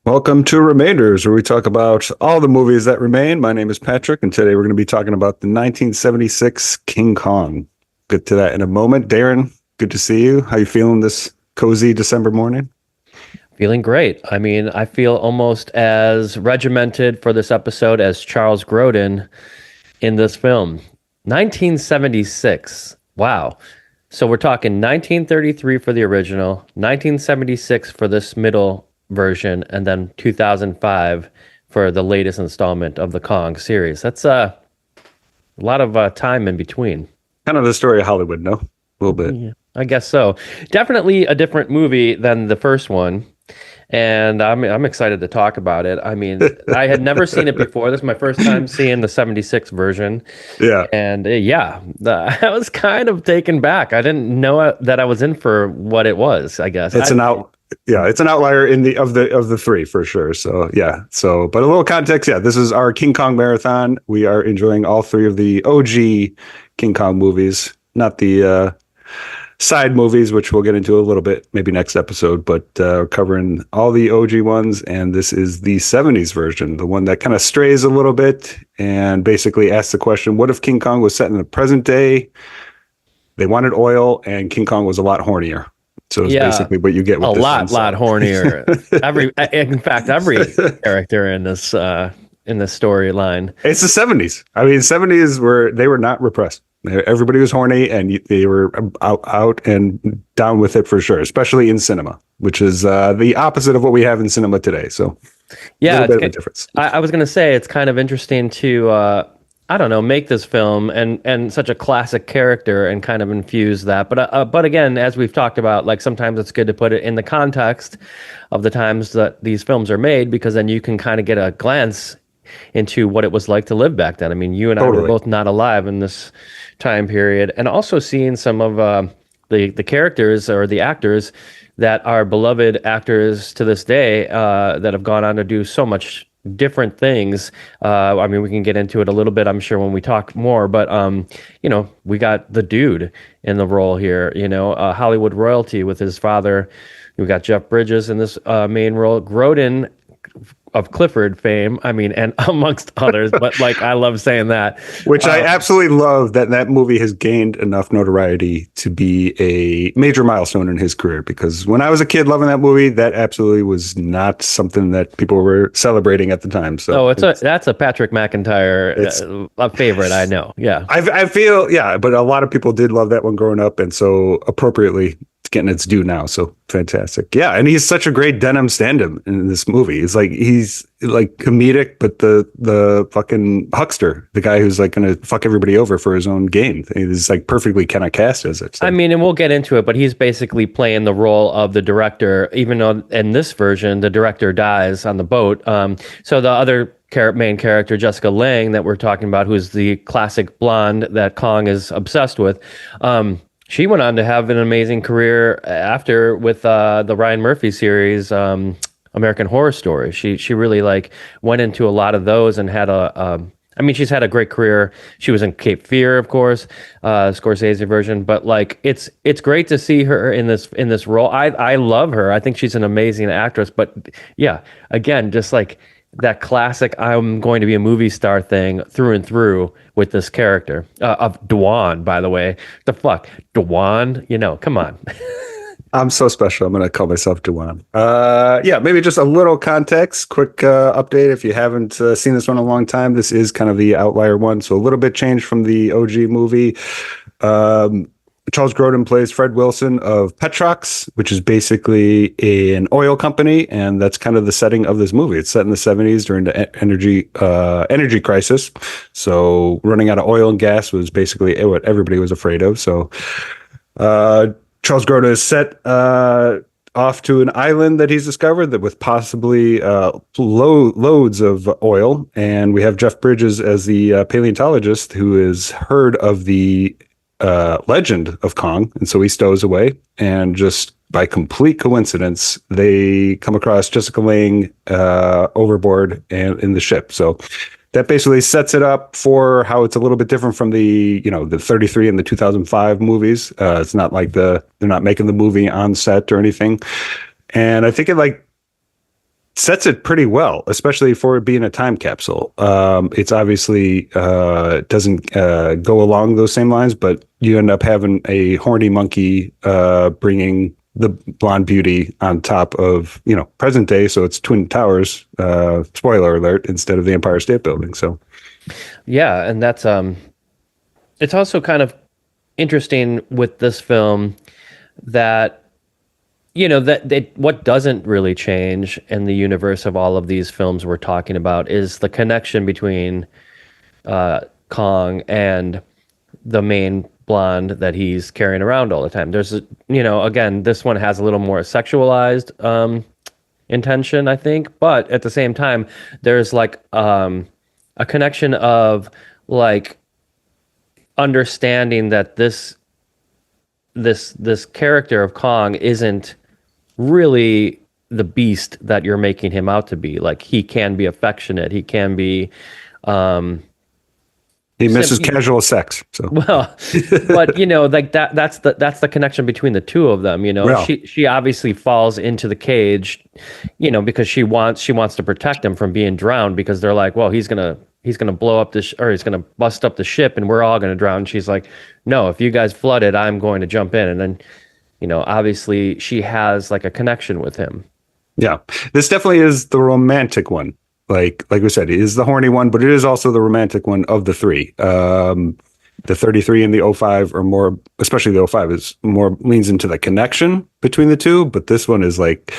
Welcome to Remainders, where we talk about all the movies that remain. My name is Patrick, and today we're going to be talking about the 1976 King Kong. Get to that in a moment. Darren, good to see you. How you feeling this cozy December morning? Feeling great. I mean, I feel almost as regimented for this episode as Charles Grodin in this film. 1976. Wow. So we're talking 1933 for the original, 1976 for this middle version, and then 2005 for the latest installment of the Kong series. That's a lot of time in between. Kind of the story of Hollywood, no? A little bit. Yeah, I guess so. Definitely a different movie than the first one. And I'm excited to talk about it. I mean, I had never seen it before. This is my first time seeing the 76 version. Yeah. And I was kind of taken back. I didn't know that I was in for what it was, I guess. It's an outlier in the of the three for sure. So yeah. But a little context, this is our King Kong marathon. We are enjoying all three of the OG King Kong movies, not the side movies, which we'll get into a little bit, maybe next episode, but we're covering all the OG ones, and this is the 70s version, the one that kind of strays a little bit and basically asks the question, what if King Kong was set in the present day? They wanted oil, and King Kong was a lot hornier. So it's basically what you get with this lot hornier. In fact, every character in this storyline. It's the 70s. I mean, 70s they were not repressed. Everybody was horny, and they were out and down with it for sure, especially in cinema, which is the opposite of what we have in cinema today. So, yeah, a little bit of a difference. I was going to say it's kind of interesting to, I don't know, make this film and such a classic character and kind of infuse that. But again, as we've talked about, like sometimes it's good to put it in the context of the times that these films are made, because then you can kind of get a glance into what it was like to live back then. I mean, you and I were both not alive in this time period, and also seeing some of the characters or the actors that are beloved actors to this day that have gone on to do so much different things. I mean, we can get into it a little bit, I'm sure, when we talk more, but we got the dude in the role here, Hollywood royalty with his father. We got Jeff Bridges in this main role. Grodin of Clifford fame, I mean, and amongst others, but like, I love saying that. Which I absolutely love that movie has gained enough notoriety to be a major milestone in his career, because when I was a kid loving that movie, that absolutely was not something that people were celebrating at the time. So that's a Patrick McIntyre a favorite, I know. Yeah. I feel, but a lot of people did love that one growing up, and so appropriately it's getting its due now. So fantastic. Yeah. And he's such a great denim stand-in in this movie. He's like comedic, but the fucking huckster, the guy who's like going to fuck everybody over for his own gain. He's like perfectly kind of cast as it. So. I mean, and we'll get into it, but he's basically playing the role of the director, even though in this version, the director dies on the boat. So the other main character, Jessica Lange, that we're talking about, who's the classic blonde that Kong is obsessed with. She went on to have an amazing career after with the Ryan Murphy series, American Horror Story. She really went into a lot of those and had she's had a great career. She was in Cape Fear, of course, Scorsese version, but it's great to see her in this role. I love her. I think she's an amazing actress, but yeah, again, just like that classic I'm going to be a movie star thing through and through with this character of Dwan, by the way. The fuck? Dwan? Come on. I'm so special. I'm going to call myself Dwan. Maybe just a little context, quick update. If you haven't seen this one in a long time, this is kind of the outlier one. So a little bit changed from the OG movie. Charles Grodin plays Fred Wilson of Petrox, which is basically an oil company, and that's kind of the setting of this movie. It's set in the 70s during the energy crisis. So running out of oil and gas was basically what everybody was afraid of. So Charles Grodin is set off to an island that he's discovered that with possibly loads of oil, and we have Jeff Bridges as the paleontologist who has heard of the legend of Kong, and so he stows away, and just by complete coincidence they come across Jessica Lange overboard and in the ship. So that basically sets it up for how it's a little bit different from the 33 and the 2005 movies. It's not like they're not making the movie on set or anything, and I think it sets it pretty well, especially for it being a time capsule. It's obviously doesn't go along those same lines, but you end up having a horny monkey bringing the blonde beauty on top of, present day. So it's Twin Towers, spoiler alert, instead of the Empire State Building. So Yeah, and that's it's also kind of interesting with this film that what doesn't really change in the universe of all of these films we're talking about is the connection between Kong and the main blonde that he's carrying around all the time. There's again, this one has a little more sexualized intention, I think, but at the same time there's like a connection of like understanding that this character of Kong isn't really the beast that you're making him out to be. Like, he can be affectionate, he can be he misses casual sex. So well, but like that's the connection between the two of them. Well, she obviously falls into the cage, because she wants to protect him from being drowned, because they're like, well, he's gonna blow up this, or he's gonna bust up the ship and we're all gonna drown. She's like, no, if you guys flood it, I'm going to jump in. And then obviously she has like a connection with him. Yeah, this definitely is the romantic one. Like we said, it is the horny one, but it is also the romantic one of the three. The 33 and the '05 are more, especially the '05 is more, leans into the connection between the two. But this one is like,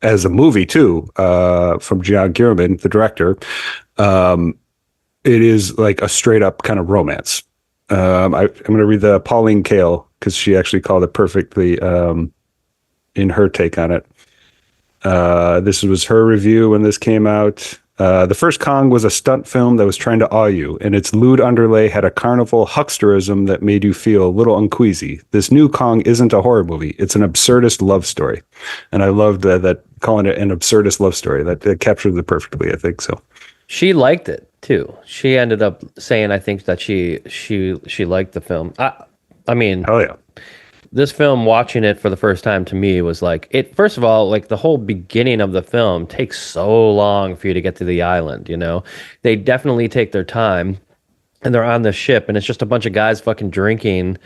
as a movie too, from John Gurman, the director, it is like a straight up kind of romance. I'm going to read the Pauline Kael, because she actually called it perfectly in her take on it. This was her review when this came out. The first Kong was a stunt film that was trying to awe you, and its lewd underlay had a carnival hucksterism that made you feel a little unqueasy. This new Kong isn't a horror movie. It's an absurdist love story. And I loved that calling it an absurdist love story. That captured it perfectly, I think so. She liked it too. She ended up saying, I think, that she liked the film. I mean, oh yeah. This film, watching it for the first time, to me was like, first of all, like the whole beginning of the film takes so long for you to get to the island, They definitely take their time, and they're on the ship, and it's just a bunch of guys fucking drinking,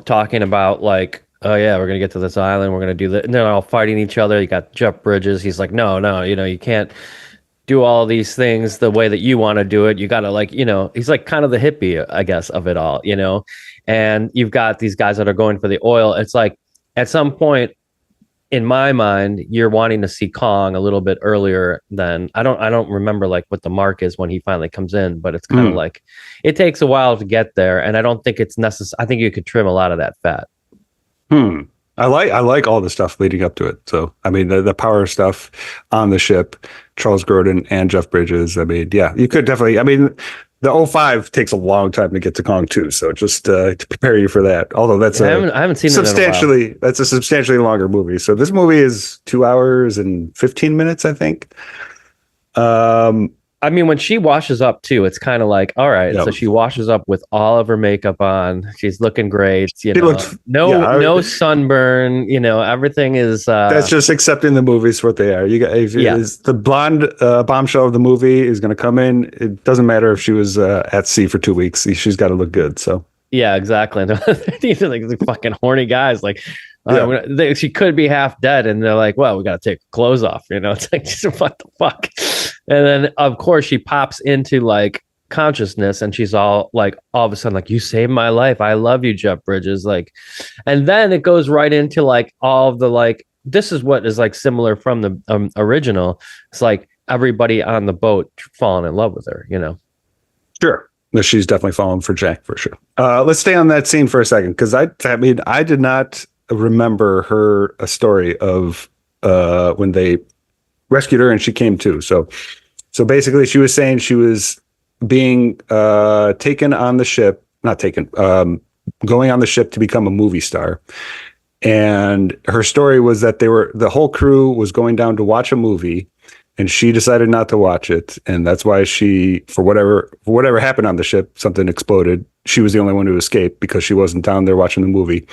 talking about like, oh yeah, we're gonna get to this island, we're gonna do that, and they're all fighting each other. You got Jeff Bridges, he's like, no, you can't do all these things the way that you want to do it. You got to like, he's like kind of the hippie, I guess, of it all, and you've got these guys that are going for the oil. It's like, at some point in my mind, you're wanting to see Kong a little bit earlier than, I don't remember like what the mark is when he finally comes in, but it's kind of like, it takes a while to get there. And I don't think it's necessary. I think you could trim a lot of that fat. I like all the stuff leading up to it. So, I mean, the power stuff on the ship, Charles Grodin and Jeff Bridges. I mean, yeah, you could definitely, I mean, the '05 takes a long time to get to Kong too. So just to prepare you for that. Although I haven't seen substantially, it in a while. That's a substantially longer movie. So this movie is 2 hours and 15 minutes, I think. I mean, when she washes up too, it's kind of like, all right. Yep. So she washes up with all of her makeup on. She's looking great. No sunburn. Everything is. That's just accepting the movies for what they are. You got the blonde bombshell of the movie is going to come in. It doesn't matter if she was at sea for 2 weeks. She's got to look good. So yeah, exactly. These are like the fucking horny guys. Like, she could be half dead, and they're like, well, we got to take clothes off. It's like, what the fuck. And then, of course, she pops into like consciousness, and she's all of a sudden, like, you saved my life. I love you, Jeff Bridges. Like, and then it goes right into like all of the like, this is what is like similar from the original. It's like everybody on the boat falling in love with her, Sure. No, she's definitely falling for Jack for sure. Let's stay on that scene for a second, because I mean, I did not remember a story of when they rescued her and she came to. So basically she was saying she was being taken on the ship, not taken, going on the ship to become a movie star. And her story was that the whole crew was going down to watch a movie, and she decided not to watch it. And that's why she, for whatever happened on the ship, something exploded. She was the only one who escaped because she wasn't down there watching the movie.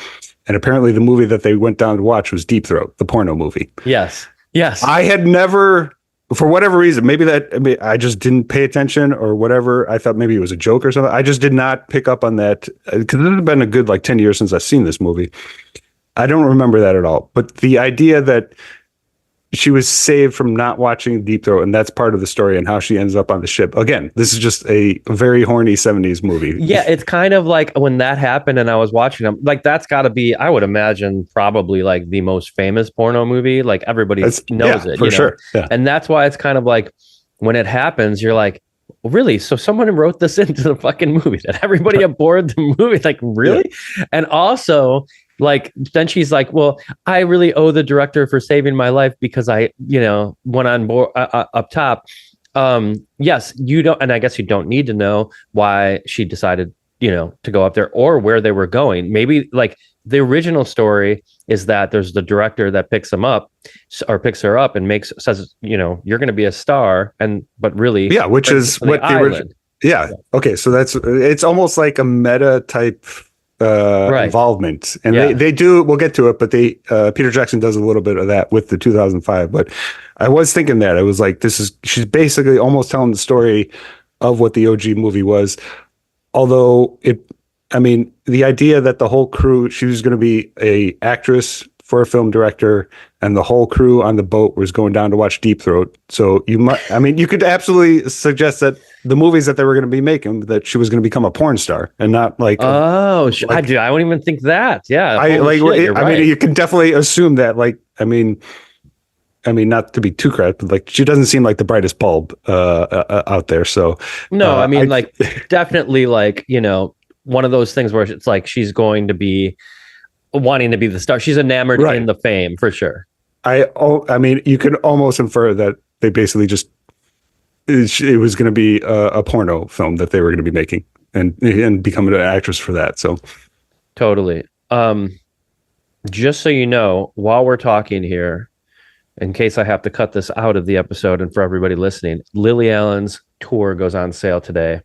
And apparently the movie that they went down to watch was Deep Throat, the porno movie. Yes. Yes. I had never, for whatever reason, maybe that, I mean, I just didn't pay attention or whatever. I thought maybe it was a joke or something. I just did not pick up on that because it had been a good like 10 years since I've seen this movie. I don't remember that at all. But the idea that she was saved from not watching Deep Throat, and that's part of the story and how she ends up on the ship. Again, this is just a very horny 70s movie. Yeah, it's kind of like when that happened and I was watching them, like that's got to be, I would imagine, probably like the most famous porno movie. Like everybody knows it, for sure. Yeah. And that's why it's kind of like when it happens, you're like, really? So someone wrote this into the fucking movie that everybody aboard the movie, like, really? Yeah. And also, like, then she's like, well, I really owe the director for saving my life because I, went on board up top. Yes, you don't, and I guess you don't need to know why she decided, to go up there or where they were going. Maybe like the original story is that there's the director that picks him up or picks her up and says, you're going to be a star. But really, yeah, which is what the original. Yeah. Okay. So it's almost like a meta type involvement, and they do, we'll get to it, but Peter Jackson does a little bit of that with the 2005. But I was thinking that I was like, she's basically almost telling the story of what the OG movie was, although the idea that the whole crew, she was going to be a actress for a film director and the whole crew on the boat was going down to watch Deep Throat. So you could absolutely suggest that the movies that they were going to be making, that she was going to become a porn star and not like, I wouldn't even think that. Yeah. You can definitely assume that, like, not to be too correct, but like, she doesn't seem like the brightest bulb out there. So no, definitely like, one of those things where it's like, she's going to be wanting to be the star. She's enamored in the fame for sure. You can almost infer that they basically just, it was going to be a porno film that they were going to be making and becoming an actress for that. So totally. Just so you know, while we're talking here, in case I have to cut this out of the episode and for everybody listening, Lily Allen's tour goes on sale today.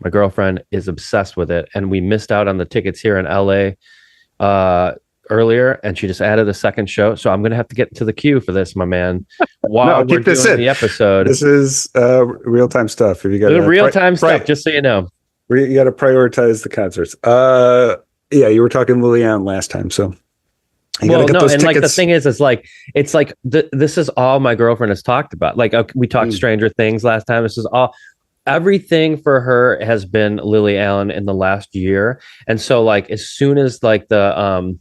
My girlfriend is obsessed with it, and we missed out on the tickets here in LA earlier, and she just added a second show. So I'm going to have to get to the queue for this, my man. While we're doing the episode, this is real time stuff. If you got real time stuff, just so you know, you got to prioritize the concerts. You were talking Lily Allen last time, so. Like the thing is this is all my girlfriend has talked about. Like we talked Stranger Things last time. This is all. Everything for her has been Lily Allen in the last year. And so like, as soon as like the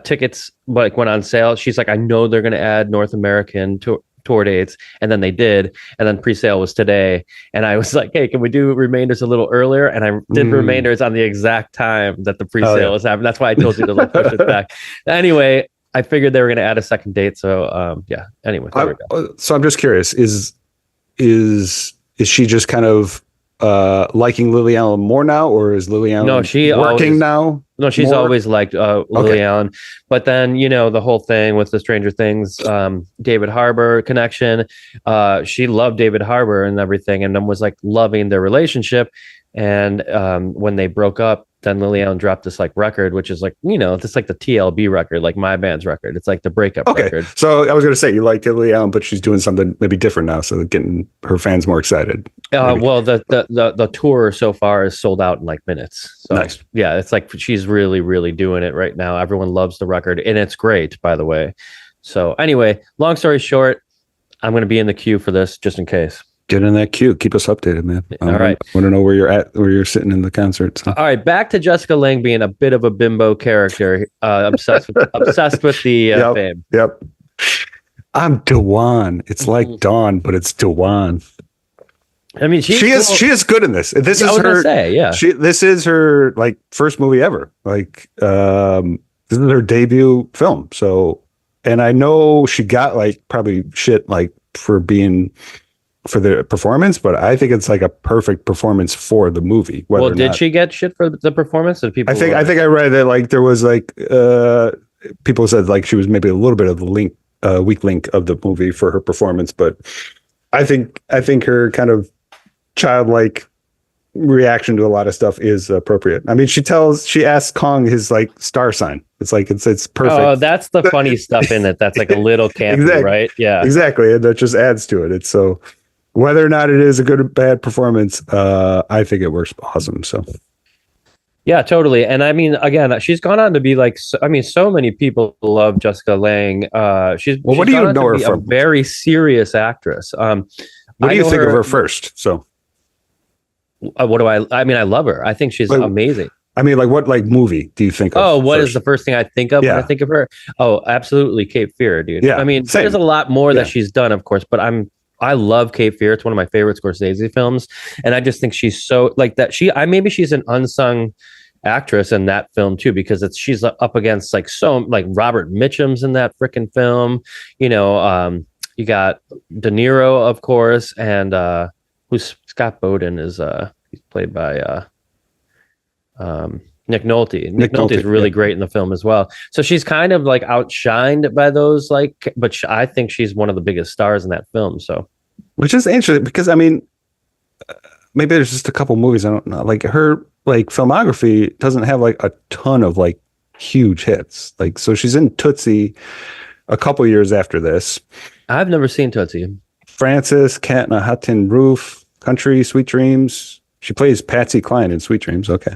tickets like went on sale, she's like, I know they're going to add North American tour dates. And then they did. And then pre-sale was today. And I was like, hey, can we do Remainders a little earlier? And I did Remainders on the exact time that the pre-sale was happening. That's why I told you to like push it back. Anyway, I figured they were going to add a second date. So anyway. So I'm just curious, is she just kind of liking Lily Allen more now, or is Lily Allen working now? No, she's always liked Lily Allen. But then, the whole thing with the Stranger Things, David Harbour connection, she loved David Harbour and everything, and then was like loving their relationship. And when they broke up, then Lily Allen dropped this like record, which is like, just like the TLB record, like my band's record. It's like the breakup record. So I was going to say you like Lily Allen, but she's doing something maybe different now, so getting her fans more excited. Well, the tour so far is sold out in like minutes. So, nice. Yeah, it's like she's really, really doing it right now. Everyone loves the record, and it's great, by the way. So anyway, long story short, I'm going to be in the queue for this just in case. Get in that queue. Keep us updated, man. All right. I want to know where you're at, where you're sitting in the concert. So. All right. Back to Jessica Lange being a bit of a bimbo character, obsessed with the fame. Yep. I'm Dewan. It's like Dawn, but it's Dewan. I mean, she is good in this. This is her like first movie ever. Like this is her debut film. So, and I know she got like probably shit like for the performance, but I think it's like a perfect performance for the movie. Well, did she get shit for the performance? Did people? I think I read that like there was like people said like she was maybe a little bit of the weak link of the movie for her performance, but I think her kind of childlike reaction to a lot of stuff is appropriate. I mean, she asks Kong his like star sign, It's like it's Oh, perfect. that's the funny stuff in it. That's like a little campy, Exactly. right? Yeah. Exactly. And that just adds to it. It's so whether or not it is a good or bad performance, I think it works awesome. So Yeah, totally. And I mean, again, she's gone on to be like, I mean, so many people love Jessica Lange. well, what She's do gone you on know to her be a from? very serious actress. What do I you know think of her. her first? So What do I mean, I love her. I think she's like amazing. I mean, like what like movie do you think of Oh, what is first? the first thing I think of when I Yeah. think of her? Oh, absolutely, Cape Fear, dude. I Yeah. mean, there's Same. a lot more that Yeah. she's done, of course, but I love Cape Fear. It's one of my favorite Scorsese films, and I just think she's so like that. Maybe she's an unsung actress in that film too, because she's up against like Robert Mitchum's in that freaking film. You got De Niro, of course, and who's Scott Bowden is he's played by Nick Nolte. Nick Nick Nolte is Nolte. Yeah. really great in the film as well. So she's kind of like outshined by those but I think she's one of the biggest stars in that film. So Which is interesting because I mean, maybe there's just a couple movies I don't know. Like her like filmography doesn't have like a ton of like huge hits. Like so she's in Tootsie a couple years after this. I've never seen Tootsie. Francis, Cat in a Hot Tin Roof, Country, Sweet Dreams. She plays Patsy Cline in Sweet Dreams. Okay.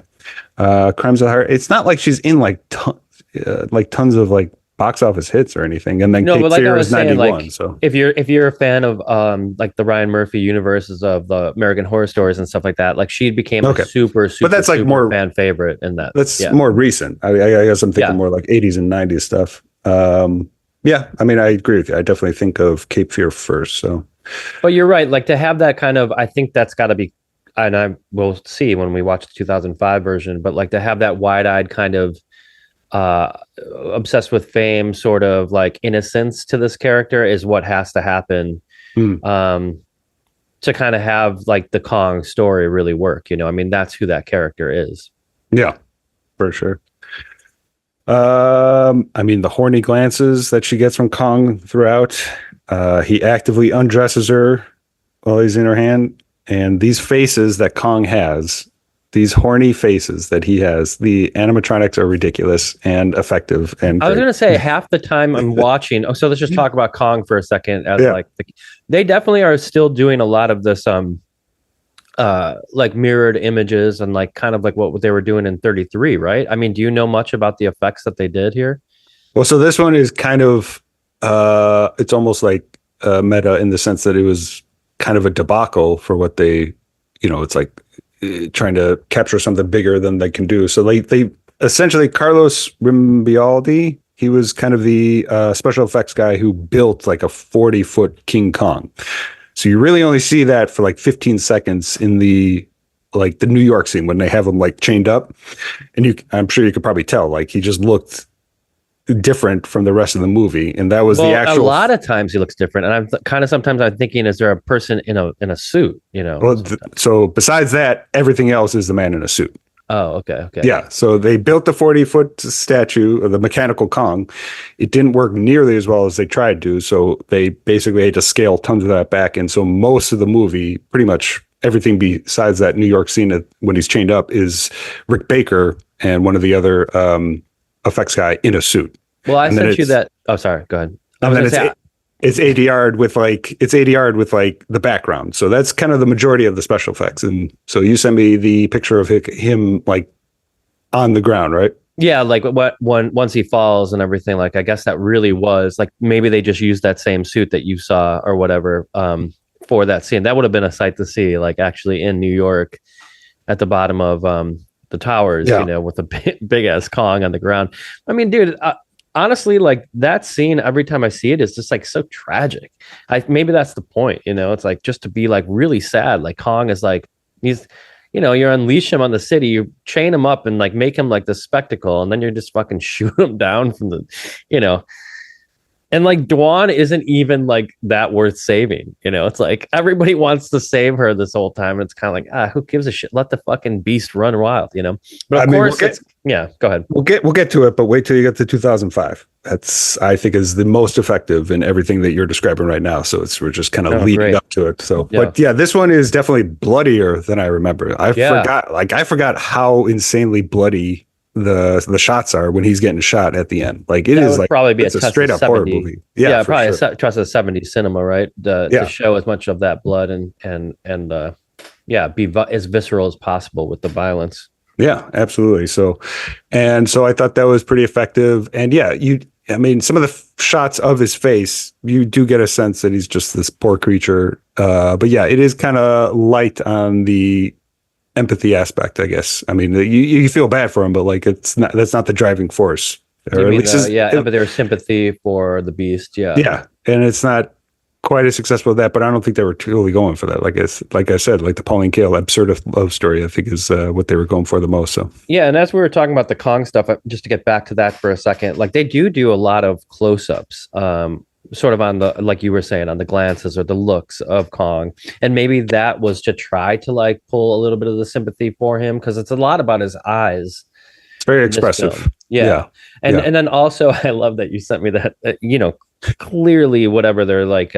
Crimes of the Heart. It's not like she's in like tons of like box office hits or anything. And then No, Cape but like I Fear was is saying, 91. like So if you're a fan of like the Ryan Murphy universes of the American Horror Stories and stuff like that, like she became okay. a super But that's like super more fan favorite in that. that's Yeah. more recent. I guess I'm thinking Yeah. more like 80s and 90s stuff. Yeah, I mean I agree with you. I definitely think of Cape Fear first. So But you're right. Like to have that kind of, I think that's got to be, and I will see when we watch the 2005 version, but like to have that wide eyed kind of uh, obsessed with fame sort of like innocence to this character is what has to happen hmm. to kind of have like the Kong story really work. I mean, that's who that character is. Yeah, for sure. I mean, the horny glances that she gets from Kong throughout. He actively undresses her while he's in her hand. And these faces that Kong has, these horny faces that he has, the animatronics are ridiculous and effective. And I was great. going to say half the time I'm watching. Oh, so let's just talk about Kong for a second. As Yeah. They definitely are still doing a lot of this, like mirrored images and like kind of like what they were doing in 33, right? I mean, do you know much about the effects that they did here? Well, so this one is kind of, it's almost like meta in the sense that it was kind of a debacle for what they, it's like trying to capture something bigger than they can do. So they essentially Carlos Rimbaldi, he was kind of the special effects guy who built like a 40-foot King Kong. So you really only see that for like 15 seconds in the New York scene when they have him like chained up. And I'm sure you could probably tell, like he just looked different from the rest of the movie. And that was the actual. A lot of times he looks different. And sometimes I'm thinking, is there a person in a suit, Well, so besides that, everything else is the man in a suit. Oh, okay. Yeah. So they built the 40-foot statue of the mechanical Kong. It didn't work nearly as well as they tried to. So they basically had to scale tons of that back. And so most of the movie, pretty much everything besides that New York scene when he's chained up, is Rick Baker and one of the other effects guy in a suit. Well, I sent you that. Oh, sorry. Go ahead. And then it's ADR'd with like the background. So that's kind of the majority of the special effects. And so you sent me the picture of him like on the ground, right? Yeah, like once he falls and everything, like I guess that really was like maybe they just used that same suit that you saw or whatever for that scene. That would have been a sight to see, like actually in New York at the bottom of the towers, with a big ass Kong on the ground. I mean, dude, honestly, like that scene, every time I see it, is just like so tragic. Maybe that's the point, it's like just to be like really sad. Like Kong is like, he's, you unleash him on the city, you chain him up and like make him like the spectacle. And then you're just fucking shoot him down from the, and like Dwan isn't even like that worth saving. It's like everybody wants to save her this whole time. And it's kind of like, who gives a shit? Let the fucking beast run wild, But of course, go ahead. We'll get to it, but wait till you get to 2005. That's, I think, is the most effective in everything that you're describing right now. So we're just kind of leading up to it. So, but yeah, this one is definitely bloodier than I remember. I forgot how insanely bloody the shots are when he's getting shot at the end. Like it That is would like probably be a it's a test straight of up horror 70. movie. Yeah, For probably sure. a test of 70 cinema, right? To show as much of that blood and yeah, be as visceral as possible with the violence. Yeah, absolutely. So, and so I thought that was pretty effective. And yeah, I mean, some of the shots of his face, you do get a sense that he's just this poor creature. But yeah, it is kind of light on the empathy aspect, I guess. I mean, you feel bad for him, but like that's not the driving force. Or You at mean least empathy or sympathy for the beast? Yeah. yeah, and it's not quite as successful as that, but I don't think they were truly going for that. Like I said, like the Pauline Kael absurd love story, I think is what they were going for the most. So Yeah, and as we were talking about the Kong stuff, just to get back to that for a second, like they do a lot of close-ups, sort of on the, like you were saying, on the glances or the looks of Kong, and maybe that was to try to like pull a little bit of the sympathy for him because it's a lot about his eyes. it's very expressive. Yeah. And then also I love that you sent me that, clearly whatever they're like,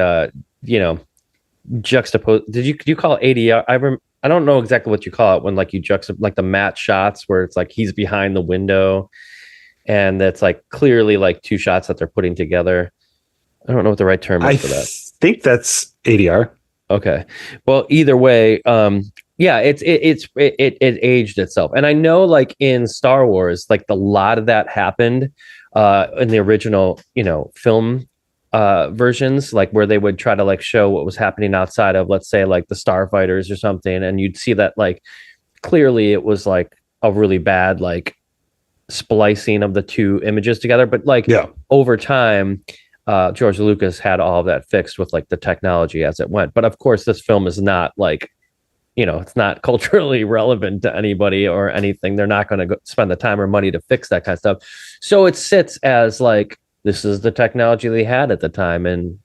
juxtapose. Did you call it ADR? I don't know exactly what you call it when like you juxtapose like the matte shots where it's like he's behind the window and that's like clearly like two shots that they're putting together. I don't know what the right term is for that. I think that's ADR. Okay. Well, either way, yeah, it aged itself. And I know like in Star Wars, like a lot of that happened in the original, film versions, like where they would try to like show what was happening outside of, let's say, like the starfighters or something, and you'd see that like clearly it was like a really bad like splicing of the two images together, but like over time George Lucas had all of that fixed with like the technology as it went. But of course this film is not like, it's not culturally relevant to anybody or anything. They're not going to spend the time or money to fix that kind of stuff, so it sits as like this is the technology they had at the time and,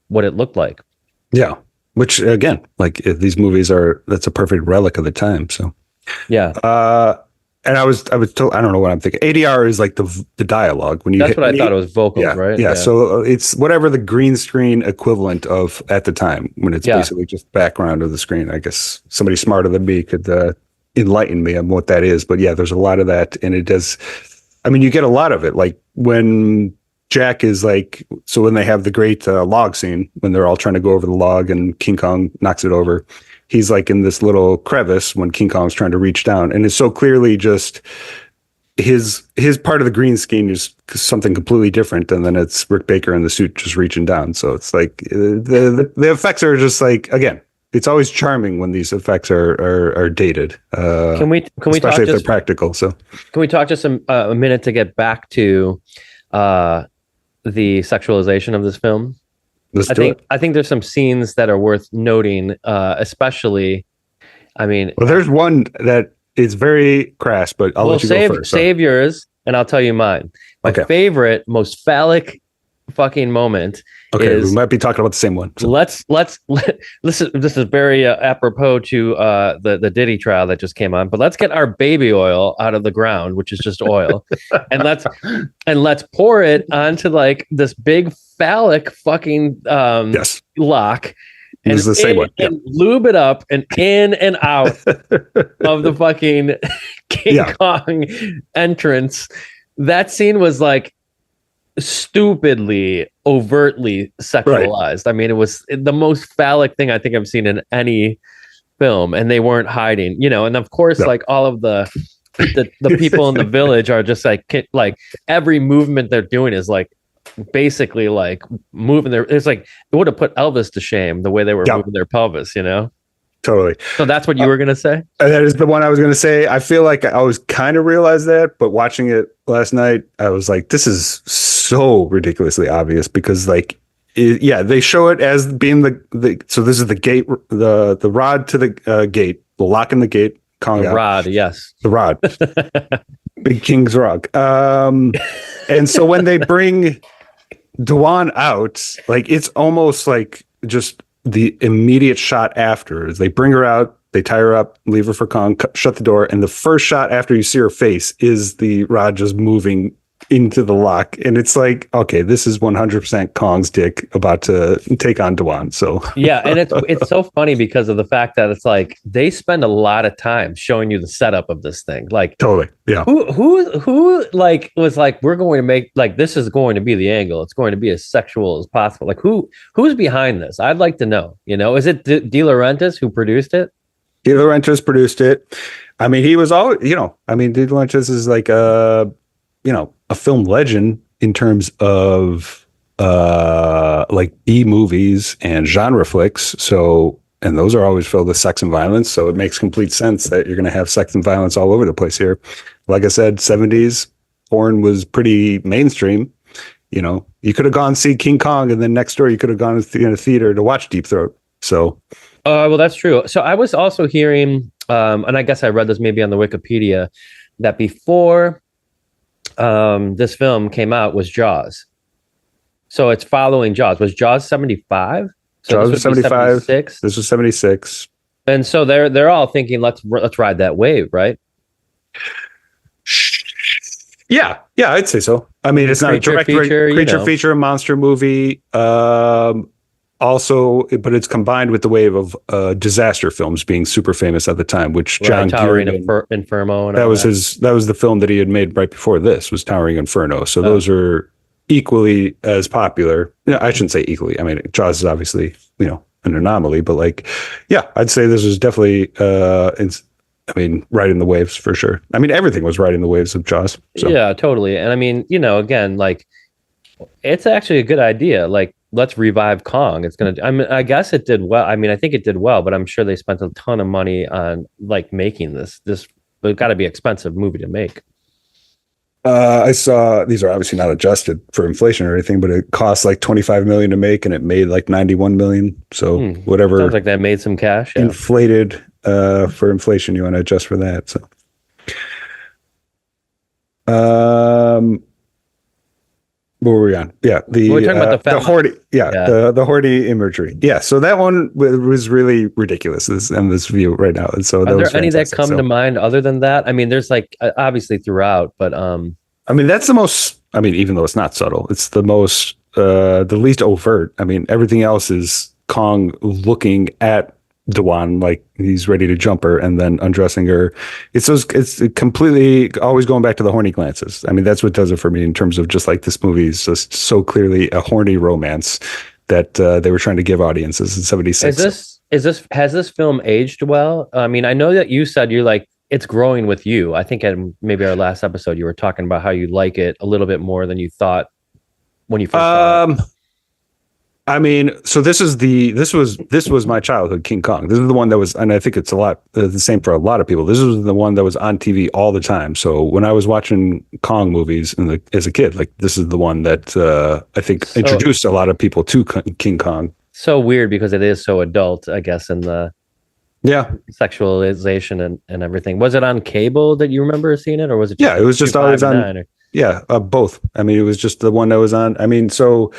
what it looked like. Yeah. Which again, like these movies that's a perfect relic of the time. So, yeah. And I was told, I don't know what I'm thinking. ADR is like the dialogue when you. That's what I thought it was vocals, right? Yeah. So it's whatever the green screen equivalent of at the time when it's basically just background of the screen. I guess somebody smarter than me could enlighten me on what that is. But yeah, there's a lot of that, and it does. I mean, you get a lot of it, like when Jack is like, so when they have the great log scene, when they're all trying to go over the log and King Kong knocks it over, he's like in this little crevice when King Kong's trying to reach down. And it's so clearly just his part of the green screen is something completely different. And then it's Rick Baker in the suit just reaching down. So it's like the effects are just like, again, it's always charming when these effects are dated. Can we especially talk if they're practical? So can we talk just a minute to get back to the sexualization of this film? I think there's some scenes that are worth noting, especially. I mean, well, there's one that is very crass, but I'll let you go first. Save yours, and I'll tell you mine. My favorite, most phallic fucking moment. Okay, we might be talking about the same one. So. Let's this is very apropos to the Diddy trial that just came on. But let's get our baby oil out of the ground, which is just oil, and let's pour it onto like this big phallic fucking lock. And this is the same one. And lube it up and in and out of the fucking King Kong entrance. That scene was like stupidly, overtly sexualized. Right. I mean, it was the most phallic thing I think I've seen in any film, and they weren't hiding, and of course, like all of the people in the village are just like every movement they're doing is like basically like moving it's like it would have put Elvis to shame the way they were moving their pelvis, Totally. So that's what you were going to say? That is the one I was going to say. I feel like I always kind of realized that, but watching it last night, I was like, this is so ridiculously obvious because like, they show it as being so this is the gate, the rod to the gate, the lock in the gate. The rod, yes. The rod. Big King's Rock. And so when they bring Dwan out, like it's almost like just the immediate shot after is they bring her out, they tie her up, leave her for Kong, shut the door, and the first shot after you see her face is the rod just moving into the lock, and it's like, okay, this is 100% Kong's dick about to take on Dwan. So Yeah, and it's so funny because of the fact that it's like they spend a lot of time showing you the setup of this thing. Like totally, yeah. who like was like, we're going to make, like, this is going to be the angle. It's going to be as sexual as possible. Like who's behind this? I'd like to know. Is it De Laurentiis who produced it? De Laurentiis produced it. I mean, he was always, I mean, De Laurentiis is like a film legend in terms of like B movies and genre flicks. So, and those are always filled with sex and violence. So it makes complete sense that you're going to have sex and violence all over the place here. Like I said, 70s porn was pretty mainstream. You could have gone see King Kong, and then next door you could have gone in a theater to watch Deep Throat. So, well, that's true. So I was also hearing, and I guess I read this maybe on the Wikipedia, that before this film came out was Jaws. So it's following Jaws. Was Jaws 75? So Jaws was 75. 76? This was 76. And so they're all thinking, let's ride that wave, right? Yeah, I'd say so. I mean, it's not a direct creature feature, monster movie. Also, but it's combined with the wave of disaster films being super famous at the time, which John Towering Inferno. And that was the film that he had made right before this, was Towering Inferno. So those are equally as popular. I shouldn't say equally. I mean, Jaws is obviously, an anomaly, but like, yeah, I'd say this was definitely, riding the waves for sure. I mean, everything was riding the waves of Jaws. So. Yeah, totally. And I mean, again, like, it's actually a good idea. Like, let's revive Kong. I guess it did well. I mean, I think it did well, but I'm sure they spent a ton of money on like making this. It's got to be expensive movie to make. I saw, these are obviously not adjusted for inflation or anything, but it cost like 25 million to make, and it made like 91 million. So whatever. Sounds like that made some cash. Yeah. Inflated for inflation, you want to adjust for that. So, what were we on? Yeah, we're talking about the Horty. Yeah, the Horty imagery. Yeah, so that one was really ridiculous. This view right now. And so, are there any that come to mind other than that? I mean, there's like obviously throughout, but I mean, that's the most. I mean, even though it's not subtle, it's the most, the least overt. I mean, everything else is Kong looking at Dwan like he's ready to jump her and then undressing her. It's completely always going back to the horny glances. I mean, that's what does it for me in terms of just like this movie is just so clearly a horny romance that they were trying to give audiences in 76. Has this film aged well? I mean, I know that you said you're like, it's growing with you. I think at maybe our last episode you were talking about how you like it a little bit more than you thought when you first saw it. I mean, so this was my childhood King Kong. This is the one that was, and I think it's a lot the same for a lot of people. This was the one that was on TV all the time. So when I was watching Kong movies as a kid, like this is the one that I think introduced a lot of people to King Kong. So weird because it is so adult, I guess, in the sexualization and everything. Was it on cable that you remember seeing it, or was it? It was just always on. Both. I mean, it was just the one that was on. I mean, so.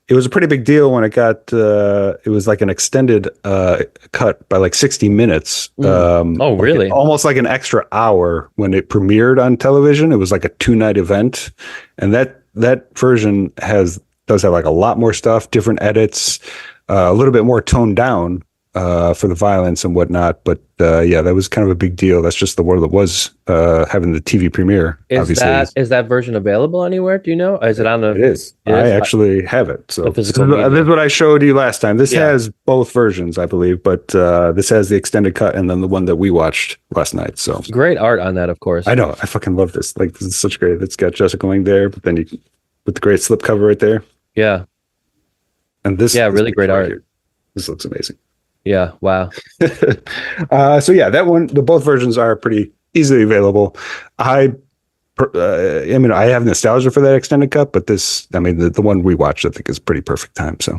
It was a pretty big deal when it got, it was like an extended cut by like 60 minutes. Oh, really? Like almost like an extra hour when it premiered on television. It was like a 2-night event. And that version does have like a lot more stuff, different edits, a little bit more toned down for the violence and whatnot. But that was kind of a big deal. That's just the world that was having the TV premiere. Is that version available anywhere? Do you know? Is it on the? It is. I actually have it. So this is what I showed you last time. This has both versions, I believe, but this has the extended cut and then the one that we watched last night. So great art on that, of course. I know. I fucking love this. Like this is such great. It's got Jessica Lange there, but then with the great slipcover right there. Yeah. And this. Yeah, really great art. Here. This looks amazing. Yeah. Wow. That one, both versions are pretty easily available. I mean, I have nostalgia for that extended cut, but this, I mean, the one we watched, I think is pretty perfect time. So.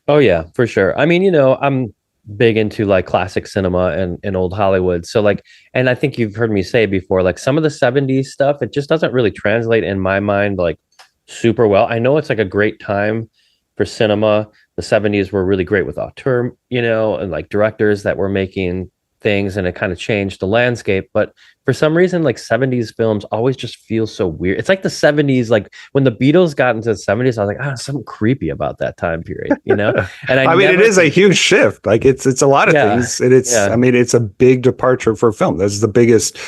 Oh yeah, for sure. I mean, I'm big into like classic cinema and old Hollywood. So like, and I think you've heard me say before, like some of the 70s stuff, it just doesn't really translate in my mind, like super well. I know it's like a great time for cinema. The 70s were really great with auteur, and like directors that were making things, and it kind of changed the landscape. But for some reason, like 70s films always just feel so weird. It's like the 70s, like when the Beatles got into the 70s, I was like, something creepy about that time period, you know? And I mean, it is a huge shift. Like it's a lot of things. And I mean, it's a big departure for film. That's the biggest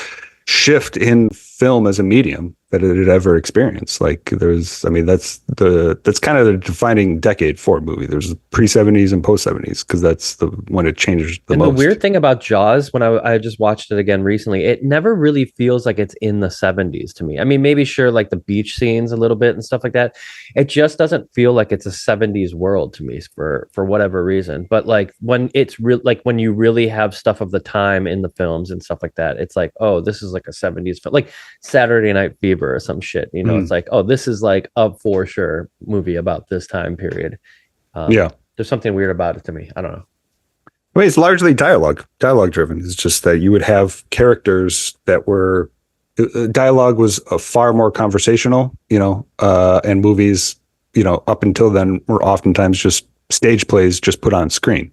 shift in film as a medium that it had ever experienced. Like that's kind of the defining decade for a movie. There's pre-70s and post-70s because that's when it changed the most. And the weird thing about Jaws, when I just watched it again recently, it never really feels like it's in the 70s to me. I mean, maybe sure, like the beach scenes a little bit and stuff like that. It just doesn't feel like it's a 70s world to me for whatever reason. But like when it's real, like when you really have stuff of the time in the films and stuff like that, it's like, oh, this is like a 70s film, like Saturday Night Fever or some shit. You know, it's like, oh, this is like a for sure movie about this time period. There's something weird about it to me. I don't know. I mean, it's largely dialogue driven. It's just that you would have characters that were dialogue was a far more conversational, you know, and movies, you know, up until then were oftentimes just stage plays just put on screen.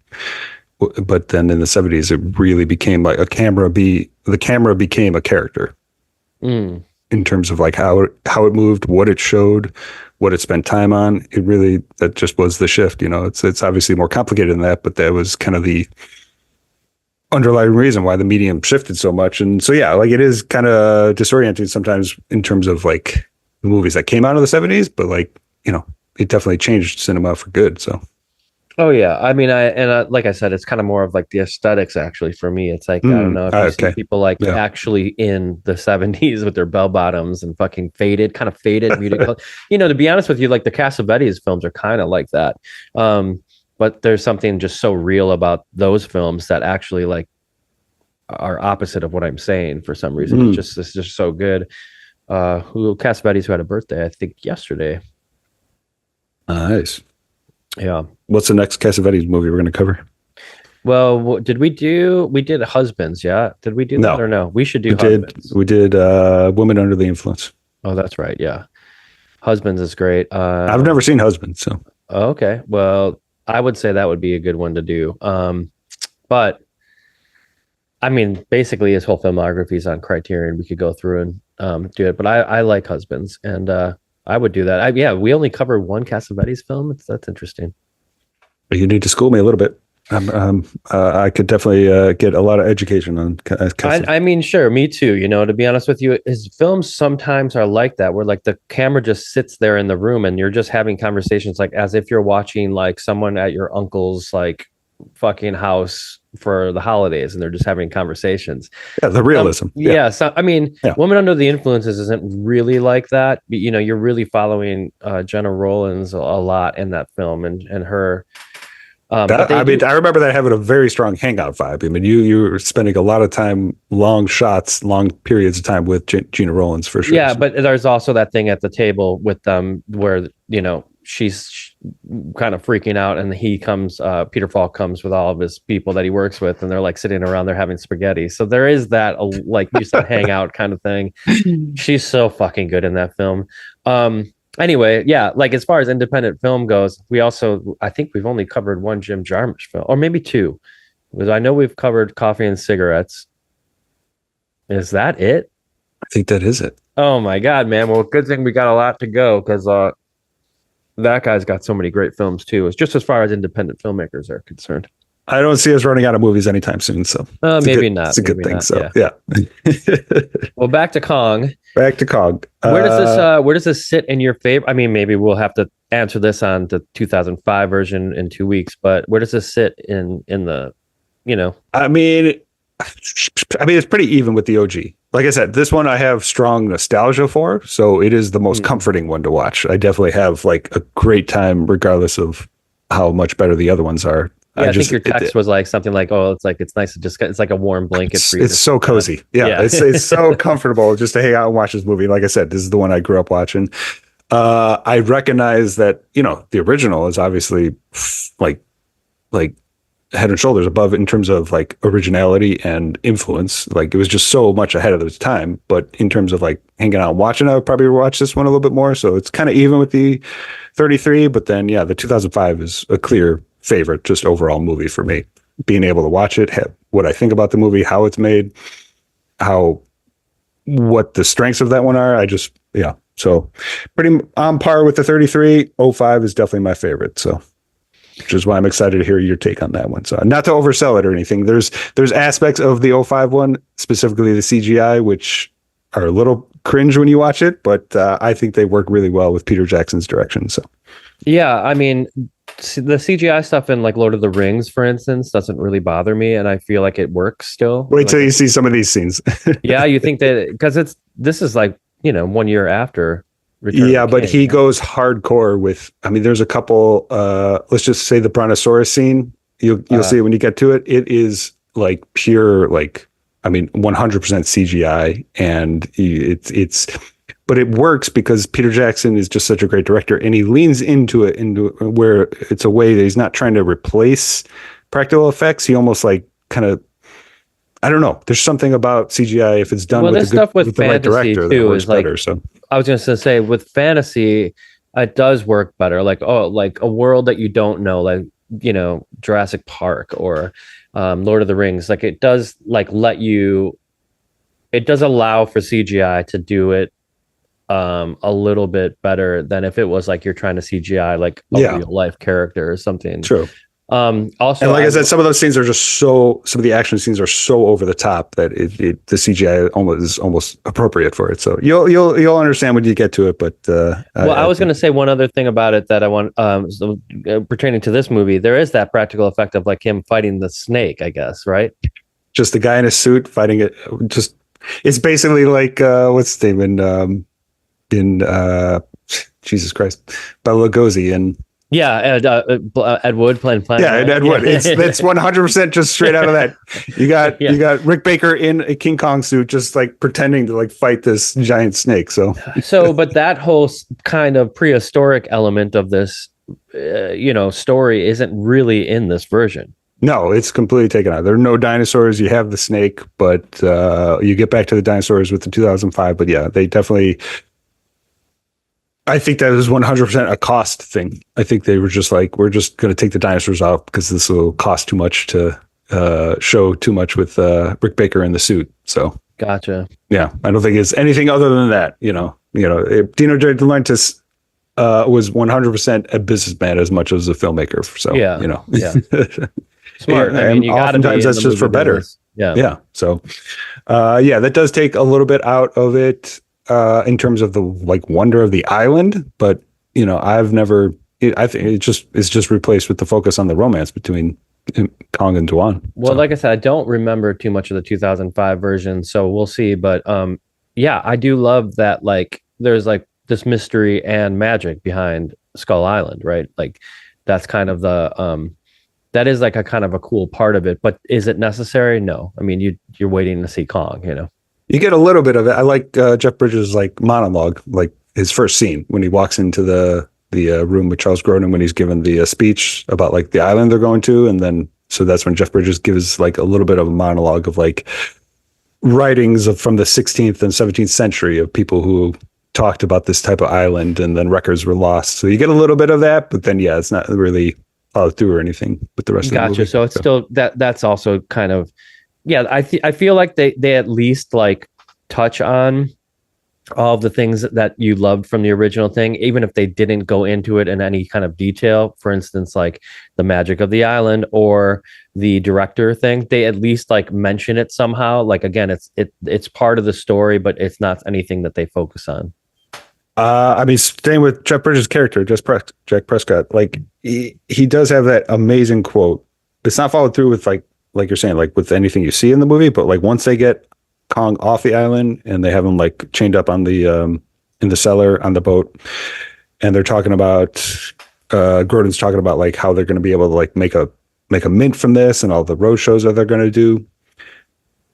But then in the 70s, it really became like the camera became a character in terms of like how it moved, what it showed, what it spent time on. That just was the shift. You know, it's obviously more complicated than that, but that was kind of the underlying reason why the medium shifted so much. And so, yeah, like it is kind of disorienting sometimes in terms of like the movies that came out of the 70s, but like, you know, it definitely changed cinema for good. So. Oh yeah, I mean, like I said, it's kind of more of like the aesthetics. Actually, for me, it's like I don't know if you see people like actually in the 70s with their bell bottoms and fucking kind of faded muted color. You know, to be honest with you, like the Cassavetes films are kind of like that. But there's something just so real about those films that actually like are opposite of what I'm saying for some reason. It's just so good. Cassavetes, who had a birthday, I think yesterday. Nice. Yeah. What's the next Cassavetes movie we're going to cover? Well, we did Husbands. Yeah. Did we do that or no? We should do Husbands. We did Women Under the Influence. Oh, that's right. Yeah. Husbands is great. I've never seen Husbands. So. Okay. Well, I would say that would be a good one to do. But I mean, basically his whole filmography is on Criterion. We could go through and do it, but I like Husbands, and I would do that. We only covered one Cassavetes film. That's interesting. You need to school me a little bit. I could definitely get a lot of education on Cassavetes. I mean, sure, me too. You know, to be honest with you, his films sometimes are like that, where like the camera just sits there in the room and you're just having conversations, like as if you're watching like someone at your uncle's like fucking house for the holidays, and they're just having conversations. Yeah, the realism. So I mean, Woman Under the Influences isn't really like that. But, you know, you're really following Jenna Rollins a lot in that film, and her. I remember that having a very strong hangout vibe. I mean, you were spending a lot of time, long periods of time with Gina Rollins for sure. Yeah, but there's also that thing at the table with them where, you know, she's kind of freaking out, and Peter Falk comes with all of his people that he works with, and they're like sitting around there having spaghetti. So there is that, like you said, hangout kind of thing. She's so fucking good in that film. Anyway, yeah, like as far as independent film goes, I think we've only covered one Jim Jarmusch film, or maybe two. Because I know we've covered Coffee and Cigarettes. Is that it? I think that is it. Oh my God, man. Well, good thing we got a lot to go, because that guy's got so many great films too. It's just as far as independent filmmakers are concerned. I don't see us running out of movies anytime soon. So maybe not. It's a good thing. Not, so yeah. Well, back to Kong. Where does this sit in your favor? I mean, maybe we'll have to answer this on the 2005 version in 2 weeks, but where does this sit in the, you know? I mean, it's pretty even with the OG. Like I said, this one I have strong nostalgia for, so it is the most comforting one to watch. I definitely have like a great time, regardless of how much better the other ones are. Yeah, I think your text was like something like, "Oh, it's nice to just it's like a warm blanket for you." It's so cozy. Yeah. It's so comfortable just to hang out and watch this movie. Like I said, this is the one I grew up watching. I recognize that, you know, the original is obviously like head and shoulders above in terms of like originality and influence. Like it was just so much ahead of its time. But in terms of like hanging out and watching, I would probably watch this one a little bit more. So it's kind of even with the 33. But then, yeah, the 2005 is a clear favorite, just overall movie for me. being able to watch it, what I think about the movie, how it's made, what the strengths of that one are. Yeah. So pretty on par with the 33. 05 is definitely my favorite. So, which is why I'm excited to hear your take on that one. So not to oversell it or anything. There's aspects of the '05 one, specifically the CGI, which are a little cringe when you watch it, but I think they work really well with Peter Jackson's direction. So Yeah, I mean, the CGI stuff in like Lord of the Rings, for instance, doesn't really bother me, and I feel like it works still. wait till you see some of these scenes. Yeah, you think that because this is like 1 year after Return Yeah, of the but King, he right? goes hardcore with, I mean, there's a couple, let's just say the Brontosaurus scene. You'll see it when you get to it. It is like pure, like, I mean, 100% CGI, and but it works because Peter Jackson is just such a great director, and he leans into where it's a way that he's not trying to replace practical effects. He almost like kind of, I don't know. There's something about CGI if it's done Well, with this stuff with the right fantasy director that too works is like better. So I was going to say with fantasy, it does work better. Like like a world that you don't know, like Jurassic Park or Lord of the Rings. Like it does like it does allow for CGI to do it a little bit better than if it was like you're trying to CGI like a yeah, real life character or something. true. Also, And like I said, some of those scenes are just some of the action scenes are so over the top that the CGI is almost appropriate for it. So you'll understand when you get to it. But well, I was going to say one other thing about it that I want, pertaining to this movie, there is that practical effect of like him fighting the snake, I guess, right? just the guy in a suit fighting it. Just it's basically like what's his name in Jesus Christ, Bela Lugosi and. Yeah, Ed Wood playing Planet. Yeah, and Ed Wood. It's 100% just straight out of that. You got Rick Baker in a King Kong suit, just like pretending to like fight this giant snake. So but that whole kind of prehistoric element of this, story isn't really in this version. no, it's completely taken out. There are no dinosaurs. You have the snake, but you get back to the dinosaurs with the 2005. But yeah, they definitely. I think that was 100% a cost thing. I think they were just like, we're just going to take the dinosaurs out because this will cost too much to show too much with Rick Baker in the suit. So, Gotcha. Yeah, I don't think it's anything other than that. Dino De Laurentiis was 100% a businessman as much as a filmmaker. So, yeah. Smart. And, I mean, you got to be oftentimes that's just for better. Business. Yeah. Yeah. So, that does take a little bit out of it. In terms of the like wonder of the island, but I've never. I think it's just replaced with the focus on the romance between Kong and Dwan. Well, like I said, I don't remember too much of the 2005 version, so we'll see. But I do love that. Like, there's like this mystery and magic behind Skull Island, right? Like, that's kind of the that is like a kind of a cool part of it. But is it necessary? No. I mean, you're waiting to see Kong, You get a little bit of it. I like Jeff Bridges' like monologue, like his first scene when he walks into the room with Charles Grodin when he's given the speech about like the island they're going to, and then so that's when Jeff Bridges gives like a little bit of a monologue of like writings from the 16th and 17th century of people who talked about this type of island, and then records were lost. So you get a little bit of that, but then it's not really followed through or anything with the rest of the movie. Gotcha. So it's still that's also kind of. Yeah, I feel like they at least like touch on all of the things that you loved from the original thing, even if they didn't go into it in any kind of detail. For instance, like the magic of the island or the director thing, they at least like mention it somehow. Like again, it's part of the story, but it's not anything that they focus on. I mean, staying with Jeff Bridges' character, Jack Prescott, like he does have that amazing quote. It's not followed through with like you're saying, like with anything you see in the movie, but like once they get Kong off the island and they have him like chained up on the in the cellar on the boat, and they're talking about Grodin's talking about like how they're going to be able to like make a mint from this and all the road shows that they're going to do,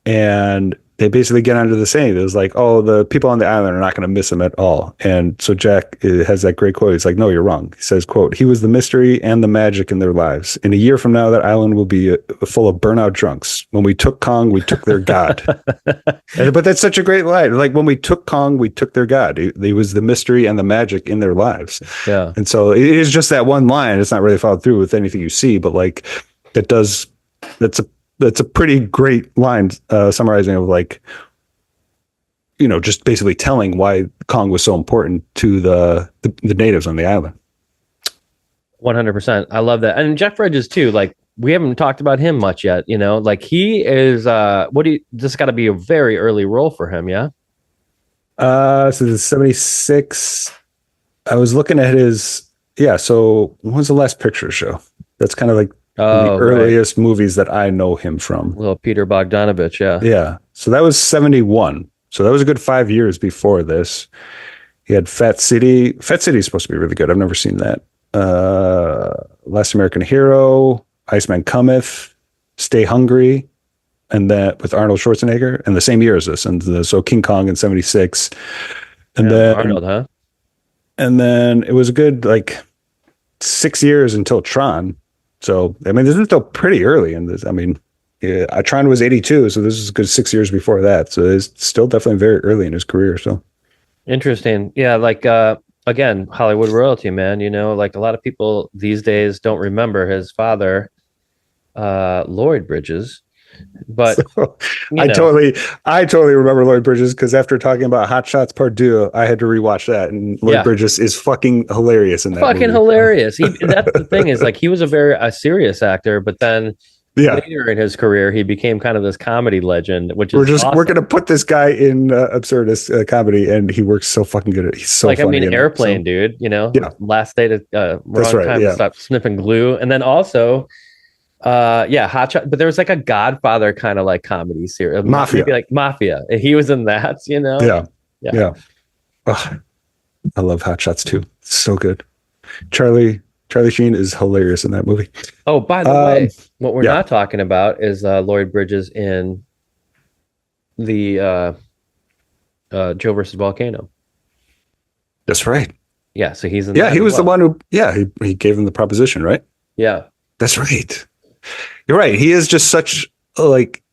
and they basically get onto the saying. It was like, oh, the people on the island are not going to miss him at all. And so Jack has that great quote. He's like, no, you're wrong. He says, quote, he was the mystery and the magic in their lives. In a year from now, that island will be full of burnout drunks. When we took Kong, we took their God. But that's such a great line. Like when we took Kong, we took their God. He was the mystery and the magic in their lives. Yeah. And so it is just that one line. It's not really followed through with anything you see, but like that does that's a pretty great line summarizing of like, just basically telling why Kong was so important to the natives on the island. 100%. I love that. And Jeff Bridges too. Like we haven't talked about him much yet, like he is this got to be a very early role for him, yeah? So the 76. I was looking at his, yeah. So when was the last picture show? That's kind of like the earliest movies that I know him from. Little Peter Bogdanovich, yeah. Yeah. So that was 71. So that was a good 5 years before this. He had Fat City. Fat City is supposed to be really good. I've never seen that. Last American Hero, Iceman Cometh, Stay Hungry, and that with Arnold Schwarzenegger, and the same year as this. And so King Kong in 76. And then Arnold, huh? And then it was a good like 6 years until Tron. So I mean, this is still pretty early in this. I mean, yeah, Tron was 82, so this is a good 6 years before that. So it's still definitely very early in his career. So interesting. Yeah, like again, Hollywood royalty, man. Like a lot of people these days don't remember his father, Lloyd Bridges. But so, I totally remember Lloyd Bridges because after talking about Hot Shots Part 2, I had to rewatch that, and Lloyd Bridges is fucking hilarious in that. Fucking movie. Hilarious. That's the thing is like he was a serious actor, but then later in his career he became kind of this comedy legend, which is awesome. We're gonna put this guy in absurdist comedy, and he works so fucking good at it. He's so like funny. Airplane, dude. Last day to time to stop sniffing glue, and then also. Hot Shot, but there was like a Godfather kind of like comedy series, Mafia, maybe like Mafia. He was in that, Yeah. Oh, I love Hot Shots too. It's so good. Charlie Sheen is hilarious in that movie. Oh, by the way, what we're not talking about is Lloyd Bridges in the Joe versus Volcano. That's right. Yeah, so he's in. Yeah, he was the one who. Yeah, he gave him the proposition, right? Yeah, that's right. You're right. He is just such like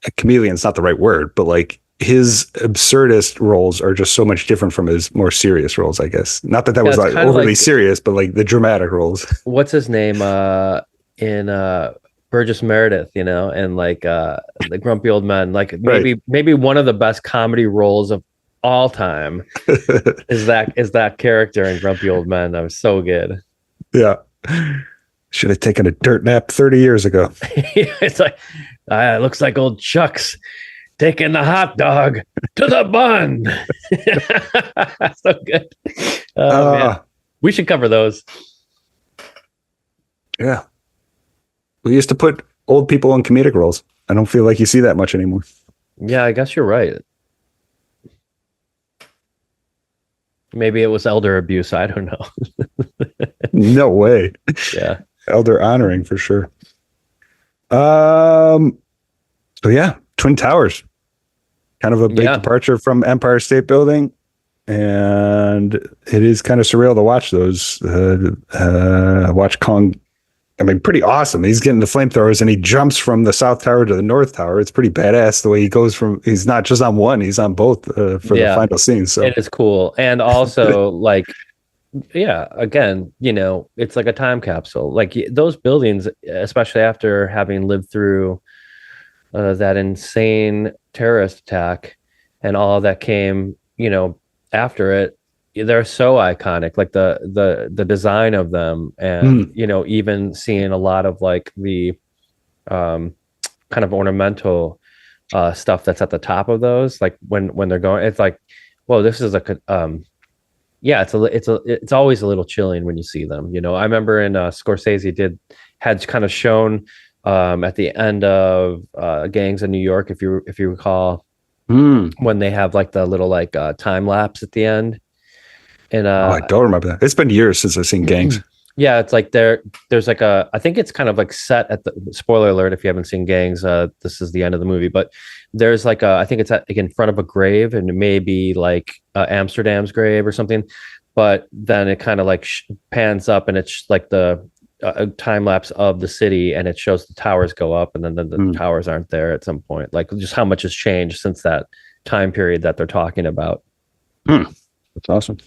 a chameleon. It's not the right word, but like his absurdist roles are just so much different from his more serious roles, I guess. Not that was like overly serious, but like the dramatic roles. What's his name in Burgess Meredith, and like the Grumpy Old Men, like maybe one of the best comedy roles of all time is that character in Grumpy Old Men. That was so good. Yeah. Should have taken a dirt nap 30 years ago. It's like, looks like old Chuck's taking the hot dog to the bun. So good. Man. We should cover those. Yeah. We used to put old people in comedic roles. I don't feel like you see that much anymore. Yeah, I guess you're right. Maybe it was elder abuse. I don't know. No way. Yeah. Elder honoring for sure. So yeah, Twin Towers, kind of a big departure from Empire State Building, and it is kind of surreal to watch those. Watch Kong. I mean, pretty awesome. He's getting the flamethrowers and he jumps from the South Tower to the North Tower. It's pretty badass the way he goes from. He's not just on one; he's on both for the final scene. So it is cool, and also like. Yeah, again, it's like a time capsule. Like those buildings, especially after having lived through that insane terrorist attack and all that came, after it, they're so iconic. Like the design of them, and even seeing a lot of like the kind of ornamental stuff that's at the top of those. Like when they're going, it's like, whoa, this is yeah, it's always a little chilling when you see them. I remember in Scorsese had kind of shown at the end of Gangs of New York, if you recall, when they have like the little like time lapse at the end. And I don't remember that. It's been years since I've seen Gangs. Yeah, it's like there's like I think it's kind of like set at the spoiler alert if you haven't seen Gangs. This is the end of the movie, but there's like I think it's like in front of a grave, and it may be like Amsterdam's grave or something, but then it kind of like pans up and it's like the time lapse of the city, and it shows the towers go up, and then the towers aren't there at some point. Like just how much has changed since that time period that they're talking about. That's awesome.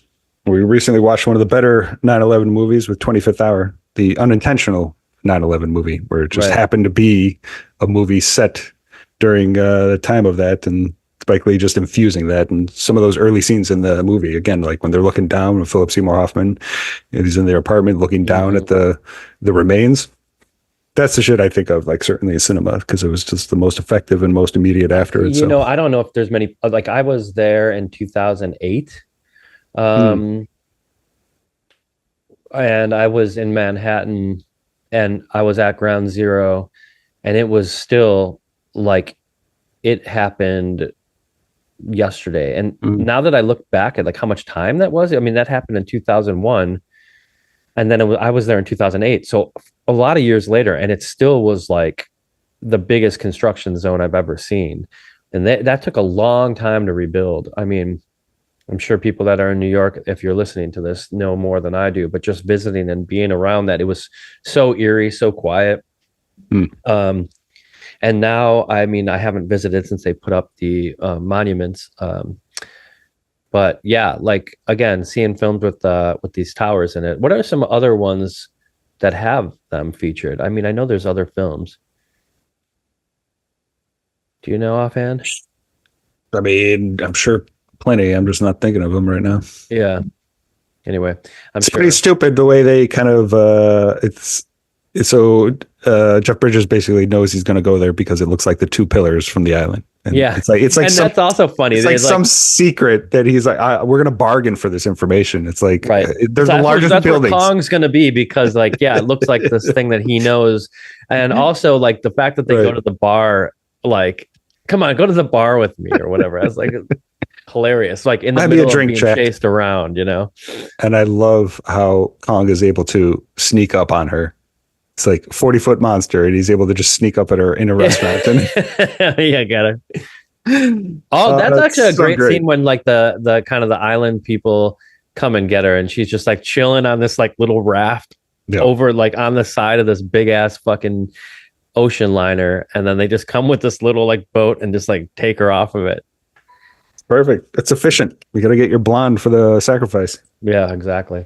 We recently watched one of the better 9/11 movies with 25th Hour, the unintentional 9/11 movie, where it just Right. happened to be a movie set during the time of that, and Spike Lee just infusing that. And some of those early scenes in the movie, again, like when they're looking down, when Philip Seymour Hoffman, he's in their apartment looking down Mhm. at the remains. That's the shit I think of, like certainly in cinema, because it was just the most effective and most immediate after it. You So, know, I don't know if there's many, like I was there in 2008. mm, Um, and I was in Manhattan and I was at Ground Zero, and it was still like it happened yesterday. And mm, now that I look back at like how much time that was, I mean, that happened in 2001, and then I was there in 2008. So a lot of years later, and it still was like the biggest construction zone I've ever seen. And that took a long time to rebuild. I mean, I'm sure people that are in New York, if you're listening to this, know more than I do, but just visiting and being around that, it was so eerie, so quiet. mm. Um, and now, I mean, I haven't visited since they put up the monuments. But yeah, like again, seeing films with these towers in it. What are some other ones that have them featured? I mean, I know there's other films. Do you know offhand? I mean, I'm sure plenty. I'm just not thinking of them right now. Yeah. Anyway, I'm It's pretty sure. stupid the way they kind of it's so Jeff Bridges basically knows he's going to go there because it looks like the two pillars from the island, and Yeah. it's like And some that's also funny. it's like They some like secret that he's like, we're going to bargain for this information. It's like right. they're So the largest that's where buildings. Kong's gonna be because like yeah, it looks like this thing that he knows. And also like the fact that they go Right. to the bar, like, come on, go to the bar with me or whatever. I was like hilarious. Like in the Might be a middle of drink being check. chased around, you know? And I love how Kong is able to sneak up on her. It's like 40-foot monster, and he's able to just sneak up at her in a restaurant. And Yeah, get it. Oh, that's actually a so great scene when like the kind of the island people come and get her and she's just like chilling on this like little raft Yeah. over like on the side of this big ass fucking ocean liner, and then they just come with this little like boat and just like take her off of it. Perfect. It's efficient. We got to get your blonde for the sacrifice. Yeah, exactly.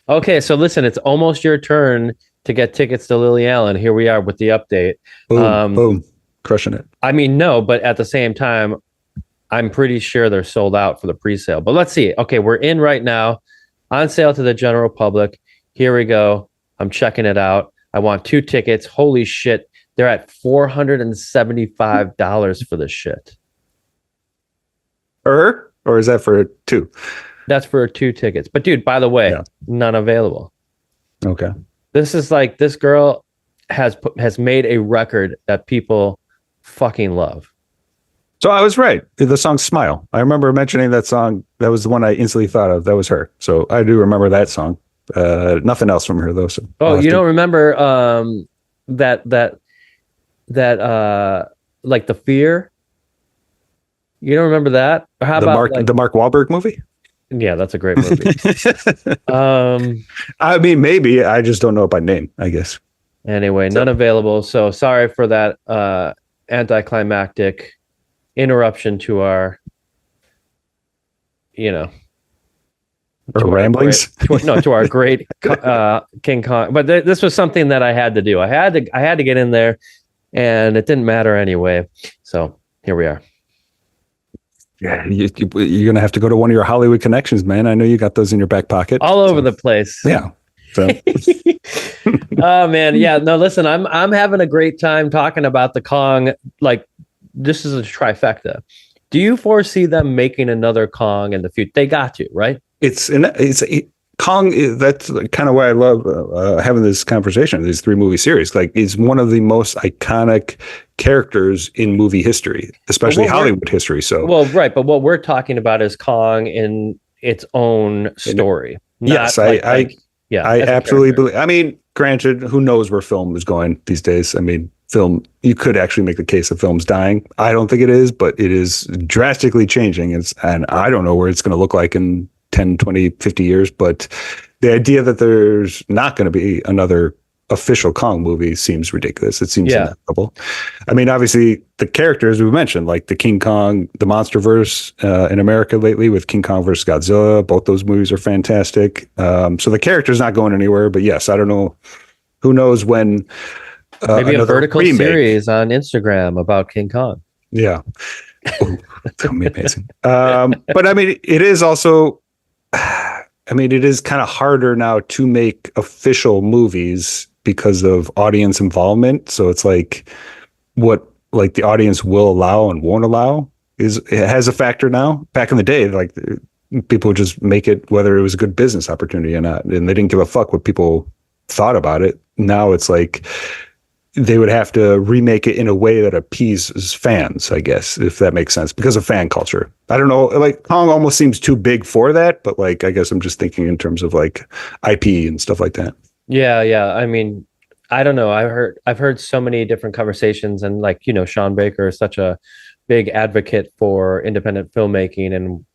Okay, so listen, it's almost your turn to get tickets to Lily Allen. Here we are with the update. Boom, boom, crushing it. I mean, no, but at the same time, I'm pretty sure they're sold out for the pre-sale. But let's see. Okay, we're in right now, on sale to the general public. Here we go. I'm checking it out. I want 2 tickets. Holy shit. They're at $475 for this shit. Or is that for 2? That's for 2 tickets. But dude, by the way, Yeah. none available. Okay. This is like this girl has made a record that people fucking love. So I was right. The song Smile. I remember mentioning that song. That was the one I instantly thought of. That was her. So I do remember that song. Nothing else from her though. So Oh, you don't remember that like The Fear? You don't remember that? Or how about like the Mark Wahlberg movie? yeah, that's a great movie. I mean, maybe I just don't know it by name, I guess. Anyway, none available. So sorry for that anticlimactic interruption to our, you know, Or ramblings. to our great King Kong. But this was something that I had to do. I had to get in there, and it didn't matter anyway. So here we are. Yeah, you're going to have to go to one of your Hollywood connections, man. I know you got those in your back pocket. All over the place. Yeah. So Oh man, yeah. No, listen, I'm having a great time talking about the Kong. Like, this is a trifecta. Do you foresee them making another Kong in the future? They got to, right? Kong. That's kind of why I love having this conversation. These 3 movie series, like, is one of the most iconic characters in movie history, especially Hollywood history. So, well, right. But what we're talking about is Kong in its own story. Yes, I absolutely believe. I mean, granted, who knows where film is going these days? I mean, film, you could actually make the case of film's dying. I don't think it is, but it is drastically changing. And I don't know where it's going to look like in 10, 20, 50 years. But the idea that there's not going to be another official Kong movie seems ridiculous. It seems inevitable. I mean, obviously, the characters we mentioned, like the King Kong, the MonsterVerse in America lately with King Kong versus Godzilla, both those movies are fantastic. So the character's not going anywhere. But yes, I don't know who knows when Maybe a another vertical remake. series on Instagram about King Kong. Yeah. Ooh, that's gonna be amazing. But I mean, it is also, I mean, it is kind of harder now to make official movies because of audience involvement. So it's like what like the audience will allow and won't allow is it has a factor now. Back in the day, like people would just make it whether it was a good business opportunity or not, and they didn't give a fuck what people thought about it. Now it's like they would have to remake it in a way that appeases fans, I guess, if that makes sense, because of fan culture. I don't know, like Kong almost seems too big for that, but like I guess I'm just thinking in terms of like IP and stuff like that. Yeah, yeah. I mean, I don't know. I've heard so many different conversations, and like, Sean Baker is such a big advocate for independent filmmaking, and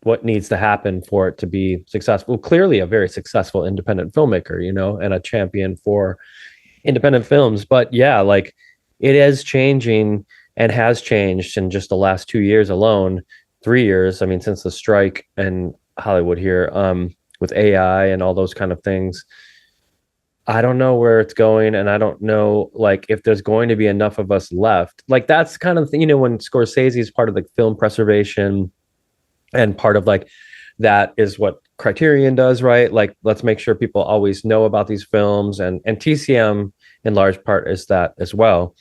what needs to happen for it to be successful. Clearly a very successful independent filmmaker, and a champion for independent films. But yeah, like it is changing and has changed in just the last 2 years alone, 3 years. I mean, since the strike in Hollywood here, with AI and all those kind of things. I don't know where it's going, and I don't know like if there's going to be enough of us left. Like that's kind of thing, when Scorsese is part of the film preservation, and part of like that is what Criterion does, right? Like let's make sure people always know about these films, and TCM in large part is that as well.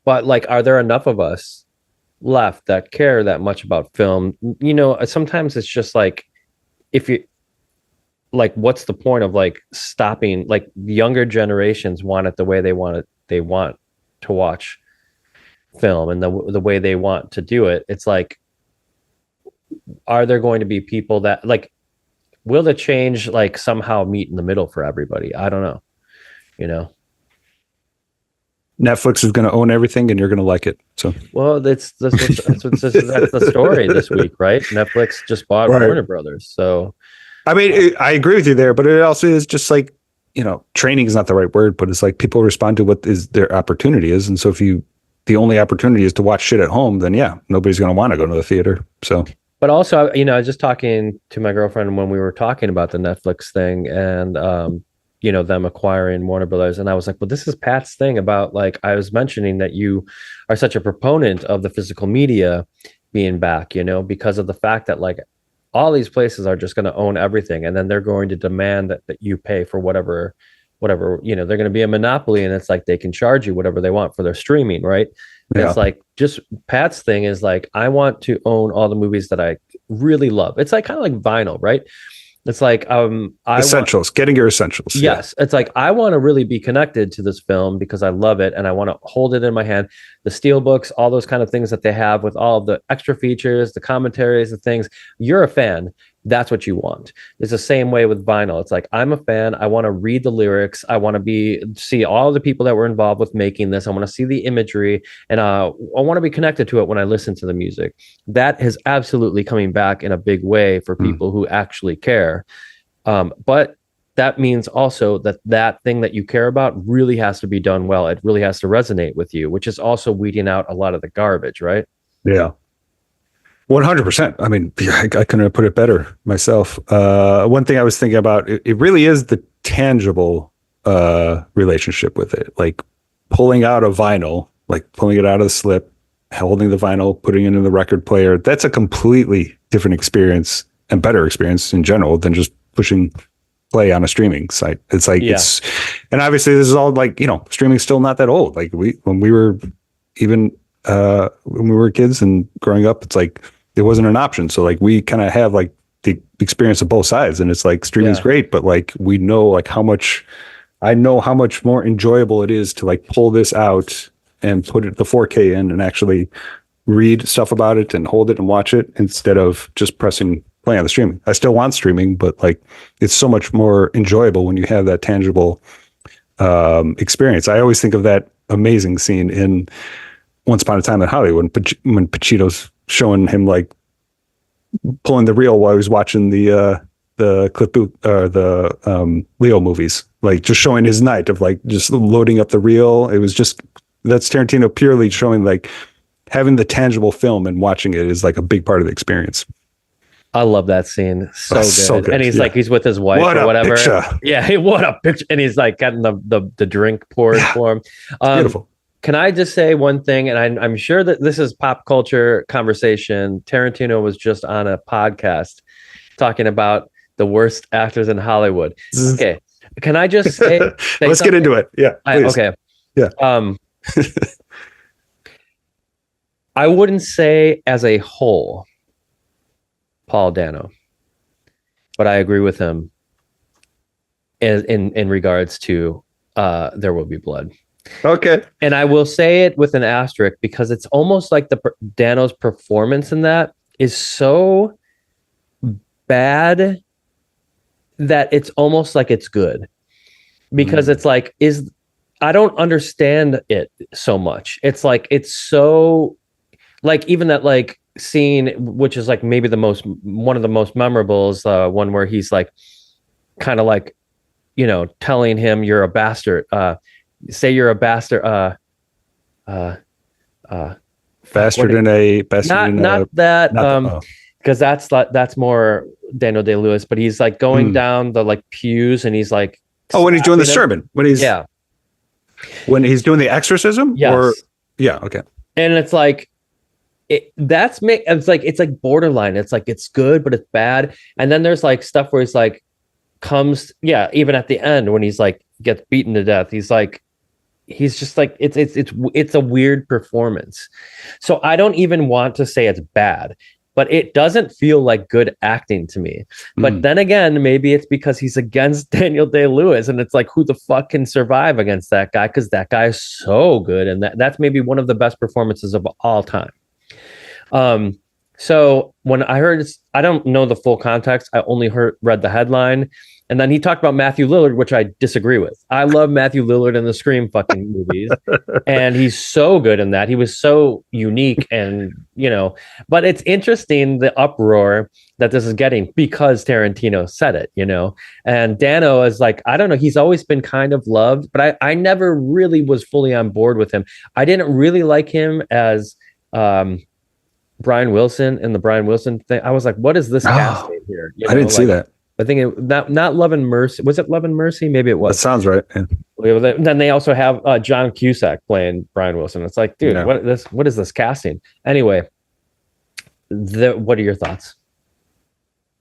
But like, are there enough of us left that care that much about film? Sometimes it's just like, if you like, what's the point of like stopping? Like younger generations want it the way they want it. They want to watch film, and the way they want to do it. It's like, are there going to be people that like, will the change like somehow meet in the middle for everybody? I don't know. You know. Netflix is going to own everything, and you're going to like it. So, well, that's the story this week, right? Netflix just bought Warner Brothers, so. I mean, I agree with you there, but it also is just like, training is not the right word, but it's like people respond to what is their opportunity is. And so if the only opportunity is to watch shit at home, then yeah, nobody's going to want to go to the theater. So, but also, I was just talking to my girlfriend when we were talking about the Netflix thing, and, them acquiring Warner Brothers. And I was like, well, this is Pat's thing about, like, I was mentioning that you are such a proponent of the physical media being back, because of the fact that like, all these places are just going to own everything, and then they're going to demand that you pay for whatever, they're going to be a monopoly, and it's like they can charge you whatever they want for their streaming, right? Yeah. It's like, just Pat's thing is like, I want to own all the movies that I really love. It's like kind of like vinyl, right? It's like essentials, getting your essentials. Yes. Yeah. It's like, I want to really be connected to this film because I love it, and I want to hold it in my hand. The steel books, all those kind of things that they have with all of the extra features, the commentaries, the things. You're a fan. That's what you want. It's the same way with vinyl. It's like, I'm a fan. I want to read the lyrics. I want to see all the people that were involved with making this. I want to see the imagery, and I want to be connected to it when I listen to the music. That is absolutely coming back in a big way for people who actually care. But that means also that thing that you care about really has to be done well. It really has to resonate with you, which is also weeding out a lot of the garbage, right? Yeah. 100%. I mean, I couldn't have put it better myself. One thing I was thinking about, it really is the tangible relationship with it. Like pulling out a vinyl, like pulling it out of the slip, holding the vinyl, putting it in the record player. That's a completely different experience and better experience in general than just pushing play on a streaming site. It's like, and obviously this is all like, streaming's still not that old. Like when we were kids and growing up, it's like, it wasn't an option. So like, we kind of have like the experience of both sides, and it's like streaming's great, but like, we know like I know how much more enjoyable it is to like pull this out and put it the 4K in and actually read stuff about it and hold it and watch it instead of just pressing play on the streaming. I still want streaming, but like, it's so much more enjoyable when you have that tangible experience. I always think of that amazing scene in Once Upon a Time in Hollywood when Pacino's showing him like pulling the reel while he was watching the Leo movies, like just showing his night of like just loading up the reel. It was just, that's Tarantino purely showing like having the tangible film and watching it is like a big part of the experience. I love that scene. So That's good. so good. And he's Yeah. like, he's with his wife What or a whatever. picture. Yeah, what a picture. And he's like getting the drink poured Yeah, for him. beautiful. Can I just say one thing? And I'm sure that this is pop culture conversation. Tarantino was just on a podcast talking about the worst actors in Hollywood. Okay. Can I just say Let's something? get into it. Yeah, please. Okay. Yeah. I wouldn't say as a whole, Paul Dano, but I agree with him in regards to There Will Be Blood. Okay. And I will say it with an asterisk because it's almost like Dano's performance in that is so bad that it's almost like it's good. Because it's like, I don't understand it so much. It's like, it's so like, even that like scene, which is like maybe one of the most memorable is one where he's like kind of like, telling him you're a bastard. Say you're a bastard. Bastard in a bastard not that because that's more Daniel Day-Lewis, but he's like going down the like pews and he's like when he's doing the sermon, when he's doing the exorcism, yes. Okay. And it's like it's like borderline. It's like it's good, but it's bad. And then there's like stuff where he's like even at the end when he's like gets beaten to death, he's just like it's a weird performance. So I don't even want to say it's bad, but it doesn't feel like good acting to me. But then again, maybe it's because he's against Daniel Day-Lewis, and it's like, who the fuck can survive against that guy? Because that guy is so good, and that's maybe one of the best performances of all time. So when I heard, I don't know the full context. I only read the headline. And then he talked about Matthew Lillard, which I disagree with. I love Matthew Lillard in the Scream fucking movies. And he's so good in that. He was so unique and, but it's interesting the uproar that this is getting because Tarantino said it, and Dano is like, I don't know. He's always been kind of loved, but I never really was fully on board with him. I didn't really like him as, Brian Wilson and the Brian Wilson thing. I was like, what is this casting here? I didn't see that. I think not Love and Mercy. Was it Love and Mercy? Maybe it was. That sounds right. Yeah. Then they also have John Cusack playing Brian Wilson. It's like, dude, what is this casting? Anyway, what are your thoughts?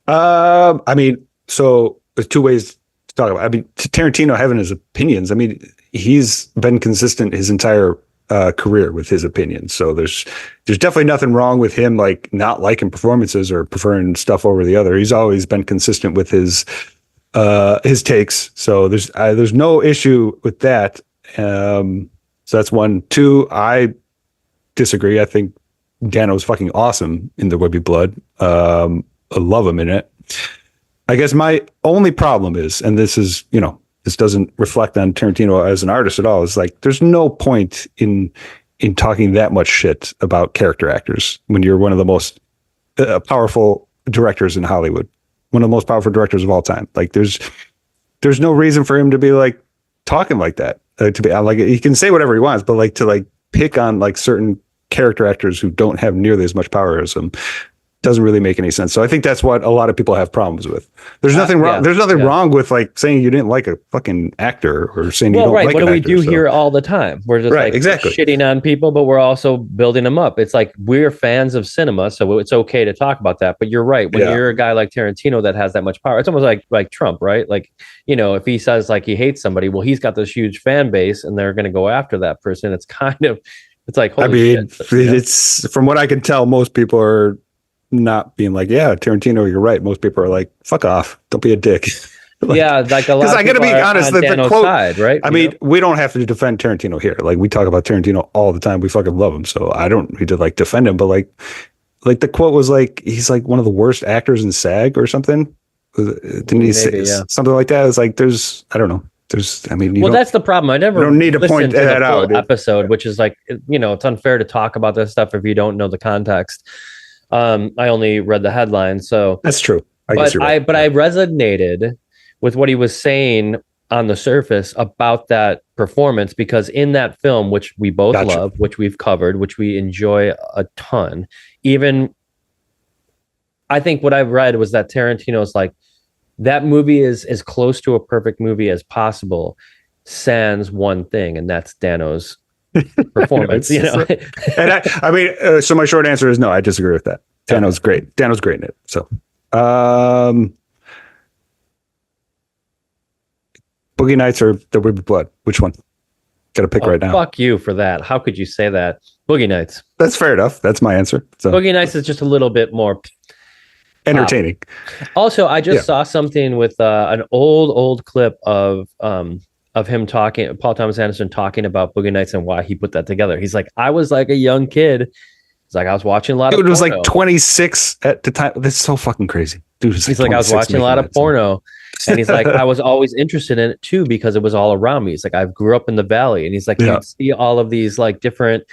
I mean, so there's two ways to talk about it. I mean, Tarantino having his opinions. I mean, he's been consistent his entire career with his opinions. So there's definitely nothing wrong with him like not liking performances or preferring stuff over the other. He's always been consistent with his takes. So there's no issue with that. So that's one. Two, I disagree. I think Dano's fucking awesome in There Will Be Blood. I love him in it. I guess my only problem is, and this is, this doesn't reflect on Tarantino as an artist at all. It's like, there's no point in talking that much shit about character actors when you're one of the most powerful directors in Hollywood, one of the most powerful directors of all time. Like there's no reason for him to be like talking like that, to be like, he can say whatever he wants, but like to like pick on like certain character actors who don't have nearly as much power as him doesn't really make any sense. So I think that's what a lot of people have problems with. There's nothing wrong. There's nothing wrong with like saying you didn't like a fucking actor or saying you don't like an actor. What do we do here all the time? We're just exactly shitting on people, but we're also building them up. It's like, we're fans of cinema, so it's okay to talk about that. But you're right. When you're a guy like Tarantino that has that much power, it's almost like Trump, right? Like, if he says like he hates somebody, well, he's got this huge fan base and they're going to go after that person. It's kind of, it's like, holy shit. It's from what I can tell, most people are not being like, yeah, Tarantino, you're right. Most people are like, fuck off, don't be a dick. Like a lot. Because I got to be honest, the quote, side, right? I mean, we don't have to defend Tarantino here. Like we talk about Tarantino all the time. We fucking love him, so I don't need to like defend him. But like the quote was like, he's like one of the worst actors in SAG or something. Didn't he say something like that? It's like I don't know. That's the problem. I never don't need to point that out. Episode, which is like, it's unfair to talk about this stuff if you don't know the context. I only read the headline, so that's true. I resonated with what he was saying on the surface about that performance, because in that film, which we both love, which we've covered, which we enjoy a ton, even I think what I've read was that Tarantino's like, that movie is as close to a perfect movie as possible, sans one thing, and that's Dano's performance. You know, and I mean, so my short answer is no. I disagree with that. Dano's great. Dano's great in it. So, Boogie Nights or There Will Be Blood? Which one? Got to pick right now. Fuck you for that. How could you say that? Boogie Nights. That's fair enough. That's my answer. So. Boogie Nights is just a little bit more entertaining. Also, I just saw something with an old clip of him talking, Paul Thomas Anderson talking about Boogie Nights and why he put that together. He's like, I was like a young kid. He's like, I was watching a lot of porno. Dude was like 26 at the time. That's so fucking crazy. Dude, he's like, I was watching a lot of porno. And he's like, I was always interested in it too, because it was all around me. He's like, I grew up in the Valley. And he's like, you'd see all of these like different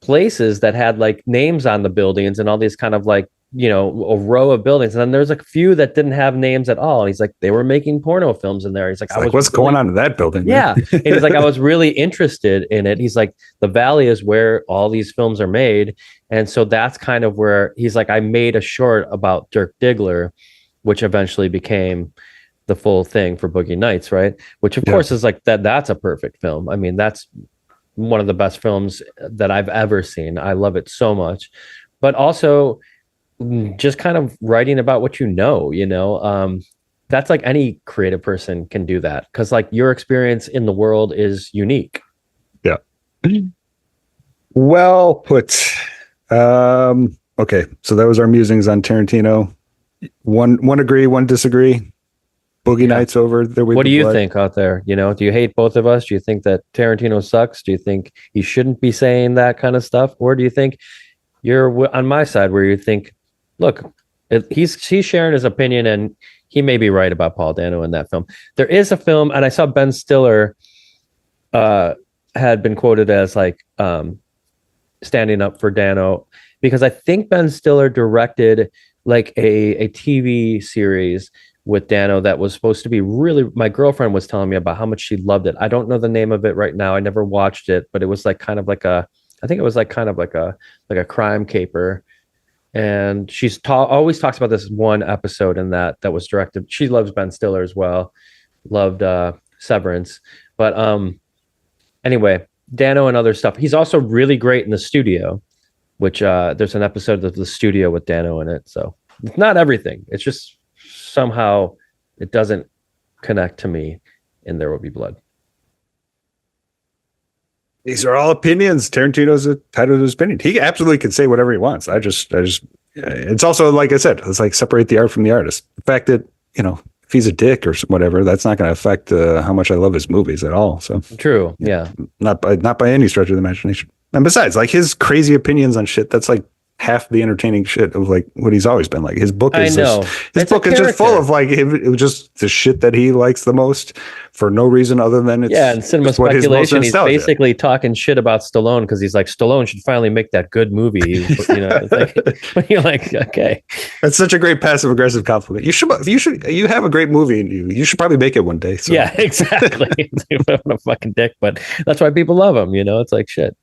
places that had like names on the buildings and all these kind of like, you know, a row of buildings. And then there's a few that didn't have names at all. And he's like, they were making porno films in there. He's like, what's going on in that building? Yeah. And he's like, I was really interested in it. He's like, the Valley is where all these films are made. And so that's kind of where he's like, I made a short about Dirk Diggler, which eventually became the full thing for Boogie Nights, right? Which of course is like that's a perfect film. I mean, that's one of the best films that I've ever seen. I love it so much. But also just kind of writing about what you know, that's like any creative person can do that, because like your experience in the world is unique. Yeah. Well put. Okay, so that was our musings on Tarantino. One agree, one disagree. Boogie Nights over There Will Be Blood. What do you think out there? You know, do you hate both of us? Do you think that Tarantino sucks? Do you think he shouldn't be saying that kind of stuff? Or do you think you're on my side where you think, look, he's sharing his opinion and he may be right about Paul Dano in that film. There is a film, and I saw Ben Stiller had been quoted as like standing up for Dano, because I think Ben Stiller directed like a TV series with Dano that was supposed to be really, my girlfriend was telling me about how much she loved it. I don't know the name of it right now. I never watched it, but it was like kind of like I think it was like kind of like a crime caper. And she's always talks about this one episode in that was directed. She loves Ben Stiller as well. Loved Severance. But anyway, Dano and other stuff. He's also really great in The Studio, which there's an episode of The Studio with Dano in it. So it's not everything. It's just somehow it doesn't connect to me in There Will Be Blood. These are all opinions. Tarantino's entitled to his opinion. He absolutely can say whatever he wants. I just, it's also, like I said, it's like separate the art from the artist. The fact that, you know, if he's a dick or whatever, that's not going to affect how much I love his movies at all. So true. Yeah. Not by any stretch of the imagination. And besides, like his crazy opinions on shit, that's like half the entertaining shit of like what he's always been like. His book is his book is just full of like it was just the shit that he likes the most for no reason other than it's and cinema speculation. He's basically talking shit about Stallone because he's like, Stallone should finally make that good movie. You know, it's like, you're like, okay, that's such a great passive aggressive compliment. You have a great movie and you should probably make it one day. So. Yeah, exactly. I'm a fucking dick, but that's why people love him. You know, it's like shit.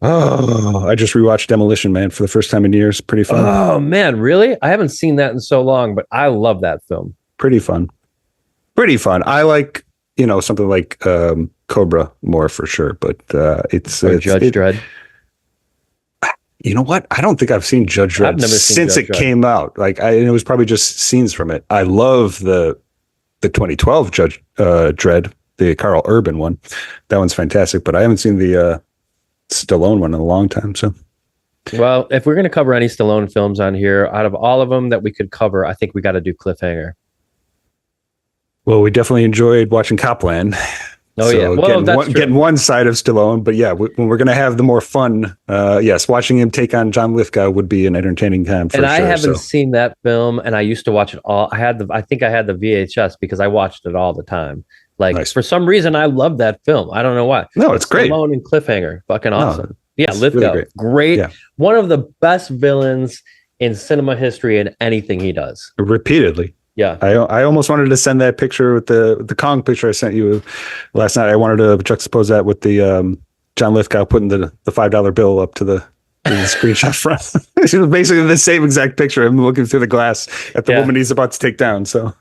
Oh, I just rewatched Demolition Man for the first time in years. Pretty fun. Oh man, really? I haven't seen that in so long, but I love that film. Pretty fun. I like, you know, something like Cobra more for sure, but it's Judge Dredd. You know what? I don't think I've seen Judge Dredd since it came out. Like it was probably just scenes from it. I love the 2012 Judge Dredd, the Carl Urban one. That one's fantastic, but I haven't seen the Stallone one in a long time. So, well, if we're going to cover any Stallone films on here, out of all of them that we could cover, I think we got to do Cliffhanger. Well, we definitely enjoyed watching Copland. Oh, yeah. Well, getting one side of Stallone, but yeah, when we're going to have the more fun, yes, watching him take on John Lithgow would be an entertaining time. And I haven't seen that film, and I used to watch it all. I think I had the VHS because I watched it all the time. Like nice. For some reason, I love that film. I don't know why. No, it's great. Stallone and Cliffhanger, fucking awesome. Yeah, Lithgow, really great. Yeah. One of the best villains in cinema history in anything he does. Repeatedly. Yeah, I almost wanted to send that picture with the Kong picture I sent you last night. I wanted to juxtapose that with the John Lithgow putting the $5 bill up to the There's a screenshot from it was basically the same exact picture of him looking through the glass at the Yeah, woman he's about to take down. So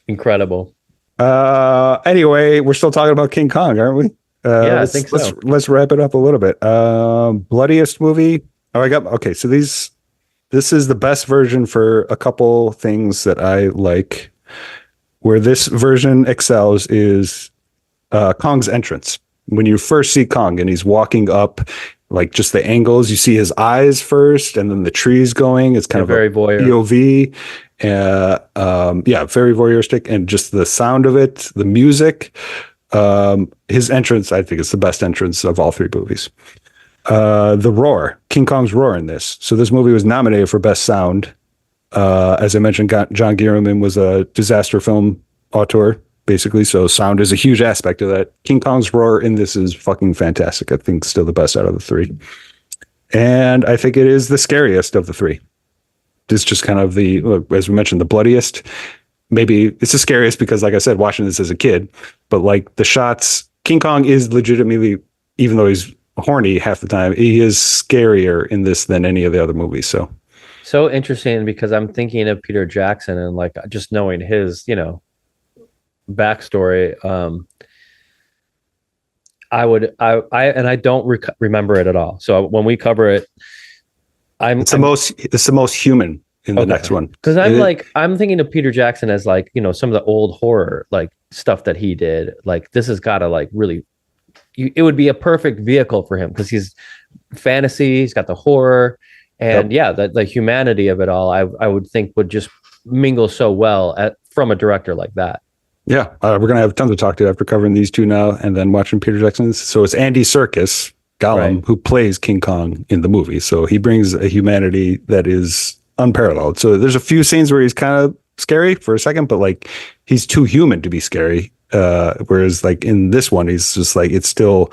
incredible. anyway, we're still talking about King Kong, aren't we? Yeah, I think so. Let's wrap it up a little bit. Bloodiest movie. Oh, I got okay. So this is the best version for a couple things that I like. Where this version excels is Kong's entrance. When you first see Kong and he's walking up, like just the angles, you see his eyes first, and then the trees going. It's kind of very a voyeur. POV. Yeah, very voyeuristic, and just the sound of it, the music. His entrance, I think, is the best entrance of all three movies. The roar, King Kong's roar in this. So this movie was nominated for best sound. As I mentioned, John Guillermin was a disaster film auteur, basically. So sound is a huge aspect of that. King Kong's roar in this is fucking fantastic. I think still the best out of the three. And I think it is the scariest of the three. It's just kind of as we mentioned, the bloodiest. Maybe it's the scariest because, like I said, watching this as a kid, but like the shots, King Kong is legitimately, even though he's horny half the time, he is scarier in this than any of the other movies. So interesting because I'm thinking of Peter Jackson and like just knowing his, backstory. I don't remember it at all. So when we cover it, it's the most human in the next one. Because I'm thinking of Peter Jackson as like, some of the old horror like stuff that he did. Like this has got to like really, it would be a perfect vehicle for him because he's fantasy, he's got the horror. And the humanity of it all, I would think would just mingle so well from a director like that. Yeah, we're going to have tons to talk to after covering these two now and then watching Peter Jackson's. So it's Andy Serkis, Gollum, right, who plays King Kong in the movie. So he brings a humanity that is unparalleled. So there's a few scenes where he's kind of scary for a second, but like he's too human to be scary. Whereas like in this one, he's just like, it's still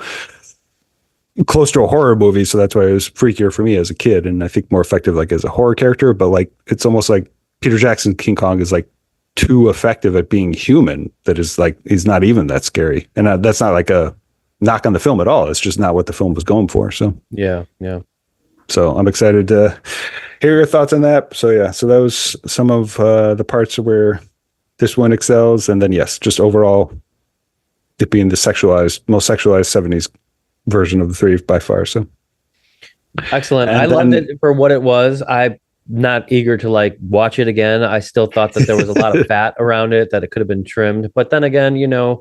close to a horror movie, so that's why it was freakier for me as a kid, and I think more effective like as a horror character. But like it's almost like Peter Jackson's King Kong is like too effective at being human that is like he's not even that scary, and that's not like a knock on the film at all. It's just not what the film was going for. So yeah. So I'm excited to hear your thoughts on that. So yeah, so that was some of the parts where this one excels, and then yes, just overall it being the most sexualized 70s version of the three by far. So excellent. I loved it for what it was. I'm not eager to like watch it again. I still thought that there was a lot of fat around it, that it could have been trimmed. But then again, it's 70s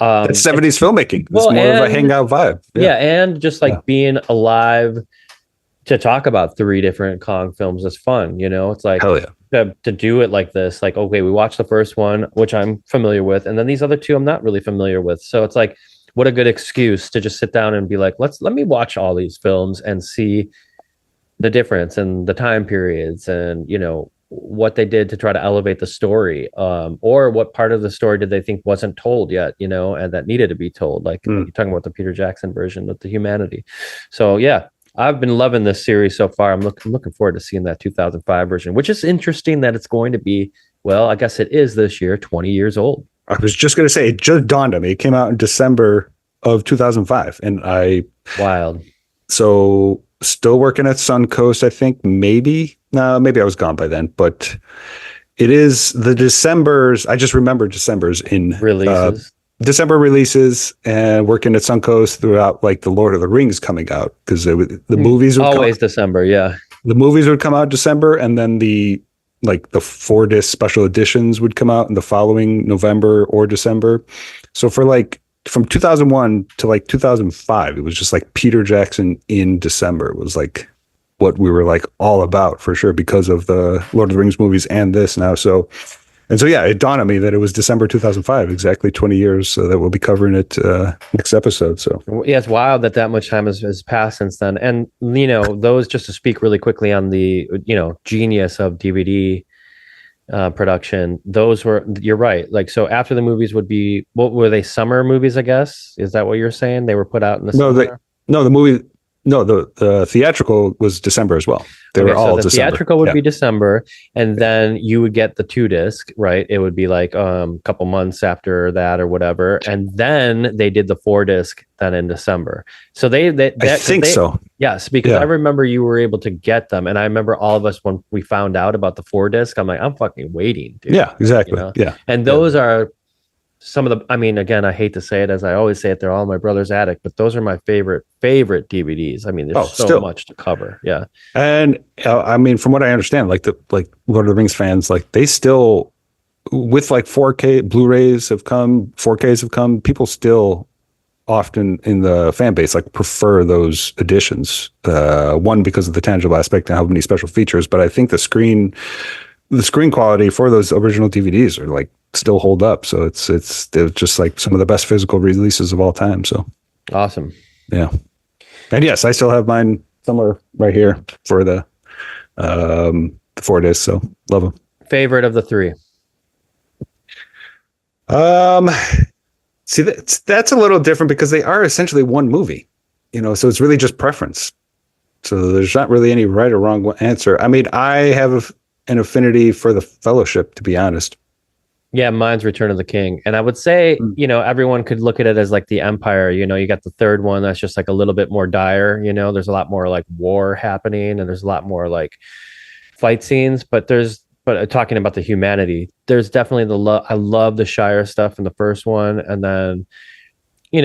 filmmaking. It's more of a hangout vibe. Yeah, and just like being alive to talk about three different Kong films is fun. It's like hell yeah. To do it like this, like, okay, we watched the first one, which I'm familiar with, and then these other two I'm not really familiar with. So it's like, what a good excuse to just sit down and be like, let me watch all these films and see the difference and the time periods and, what they did to try to elevate the story, or what part of the story did they think wasn't told yet, and that needed to be told. Like you're talking about the Peter Jackson version with the humanity. So yeah, I've been loving this series so far. I'm looking forward to seeing that 2005 version, which is interesting that it's going to be, well, I guess it is this year, 20 years old. I was just going to say, it just dawned on me. It came out in December of 2005. And wild. So still working at Suncoast, I think. Maybe I was gone by then. But it is the Decembers. I just remember Decembers in releases. December releases, and working at Suncoast throughout like the Lord of the Rings coming out, because the movies would always December. Yeah. The movies would come out December, and then the 4-disc special editions would come out in the following November or December. So for like from 2001 to like 2005, it was just like Peter Jackson in December. It was like what we were like all about for sure because of the Lord of the Rings movies and this now. So yeah, it dawned on me that it was December 2005, exactly 20 years. So that we'll be covering it next episode. So yeah, it's wild that much time has passed since then. And, those, just to speak really quickly on the, genius of DVD production, those were, you're right. Like, so after the movies would be, what were they, summer movies, I guess? Is that what you're saying? They were put out in the summer? No, the theatrical was December as well. They were all the December. theatrical would be December, and then you would get the 2 disc, right? It would be like a couple months after that or whatever, and then they did the 4 disc then in December. So I think so. Yes, because I remember you were able to get them, and I remember all of us when we found out about the 4 disc. I'm like, I'm fucking waiting, dude. Yeah, exactly. You know? Yeah, and those are some of the. I mean, again, I hate to say it, as I always say it, they're all in my brother's attic, but those are my favorite DVDs. I mean, there's so much to cover. Yeah, and I mean, from what I understand, like Lord of the Rings fans, like they still, with like 4K Blu-rays have come, 4Ks have come. People still often in the fan base like prefer those editions. One, because of the tangible aspect and how many special features, but I think the screen quality for those original DVDs are like still hold up. So they're just like some of the best physical releases of all time. So awesome. Yeah. And yes, I still have mine somewhere right here for the 4 discs. So love them. Favorite of the 3? See, that's a little different because they are essentially one movie, so it's really just preference. So there's not really any right or wrong answer. I mean, I have an affinity for the Fellowship, to be honest. Yeah, mine's Return of the King. And I would say, everyone could look at it as like the Empire. You got the third one that's just like a little bit more dire. There's a lot more like war happening, and there's a lot more like fight scenes. But talking about the humanity, there's definitely I love the Shire stuff in the first one. And then,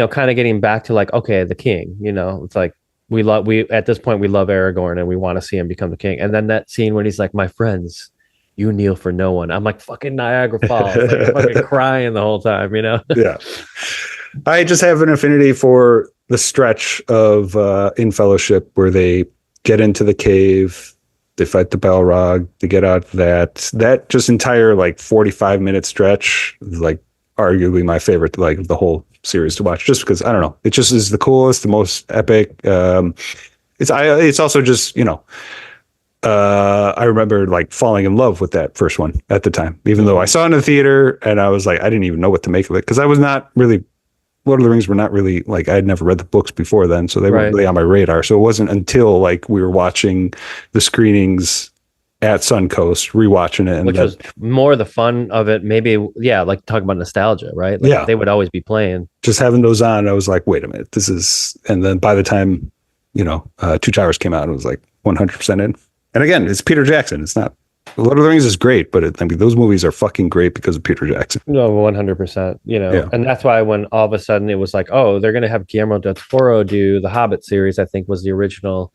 kind of getting back to like, okay, the king, it's like, at this point, we love Aragorn and we want to see him become the king. And then that scene when he's like, my friends, you kneel for no one. I'm like fucking Niagara Falls, like fucking crying the whole time, Yeah. I just have an affinity for the stretch of in Fellowship where they get into the cave, they fight the Balrog, they get out of that just entire like 45-minute stretch is like arguably my favorite, like the whole series to watch, just because I don't know, it just is the coolest, the most epic. It's also just I remember like falling in love with that first one at the time, even though I saw it in the theater and I was like, I didn't even know what to make of it because I was not really, Lord of the Rings were not really like, I had never read the books before then, so they weren't really on my radar. So it wasn't until like we were watching the screenings at Suncoast, rewatching it, and which was more the fun of it. Maybe, like talking about nostalgia, right? Like they would always be playing. Just having those on, I was like, wait a minute, this is. And then by the time Two Towers came out, it was like 100% in. And again, it's Peter Jackson. It's not. Lord of the Rings is great, but I mean, those movies are fucking great because of Peter Jackson. No, 100%. And that's why when all of a sudden it was like, oh, they're going to have Guillermo del Toro do the Hobbit series. I think was the original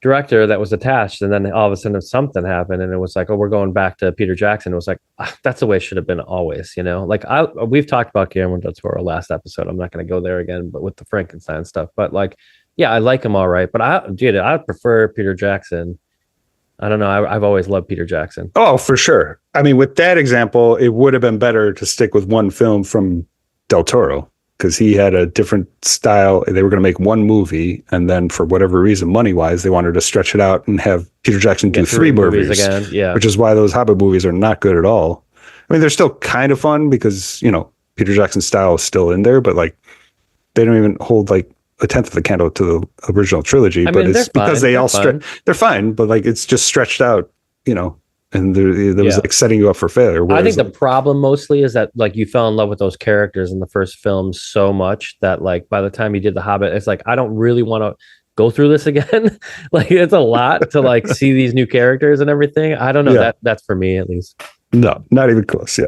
director that was attached, and then all of a sudden something happened, and it was like, oh, we're going back to Peter Jackson. It was like, that's the way it should have been always. Like we've talked about Guillermo del Toro last episode. I'm not going to go there again, but with the Frankenstein stuff. But like, I like him all right, but I prefer Peter Jackson. I don't know. I've always loved Peter Jackson. Oh, for sure. I mean, with that example, it would have been better to stick with one film from Del Toro because he had a different style. They were going to make one movie, and then for whatever reason, money-wise, they wanted to stretch it out and have Peter Jackson do 3 movies again. Yeah, which is why those Hobbit movies are not good at all. I mean, they're still kind of fun because Peter Jackson's style is still in there, but like they don't even hold like a tenth of the candle to the original trilogy. But it's because they're fine, but like it's just stretched out, and there was like setting you up for failure. I think the problem mostly is that like you fell in love with those characters in the first film so much that like by the time you did the Hobbit, it's like I don't really want to go through this again. Like it's a lot to like see these new characters and everything. I don't know. That's for me at least. No, not even close. Yeah.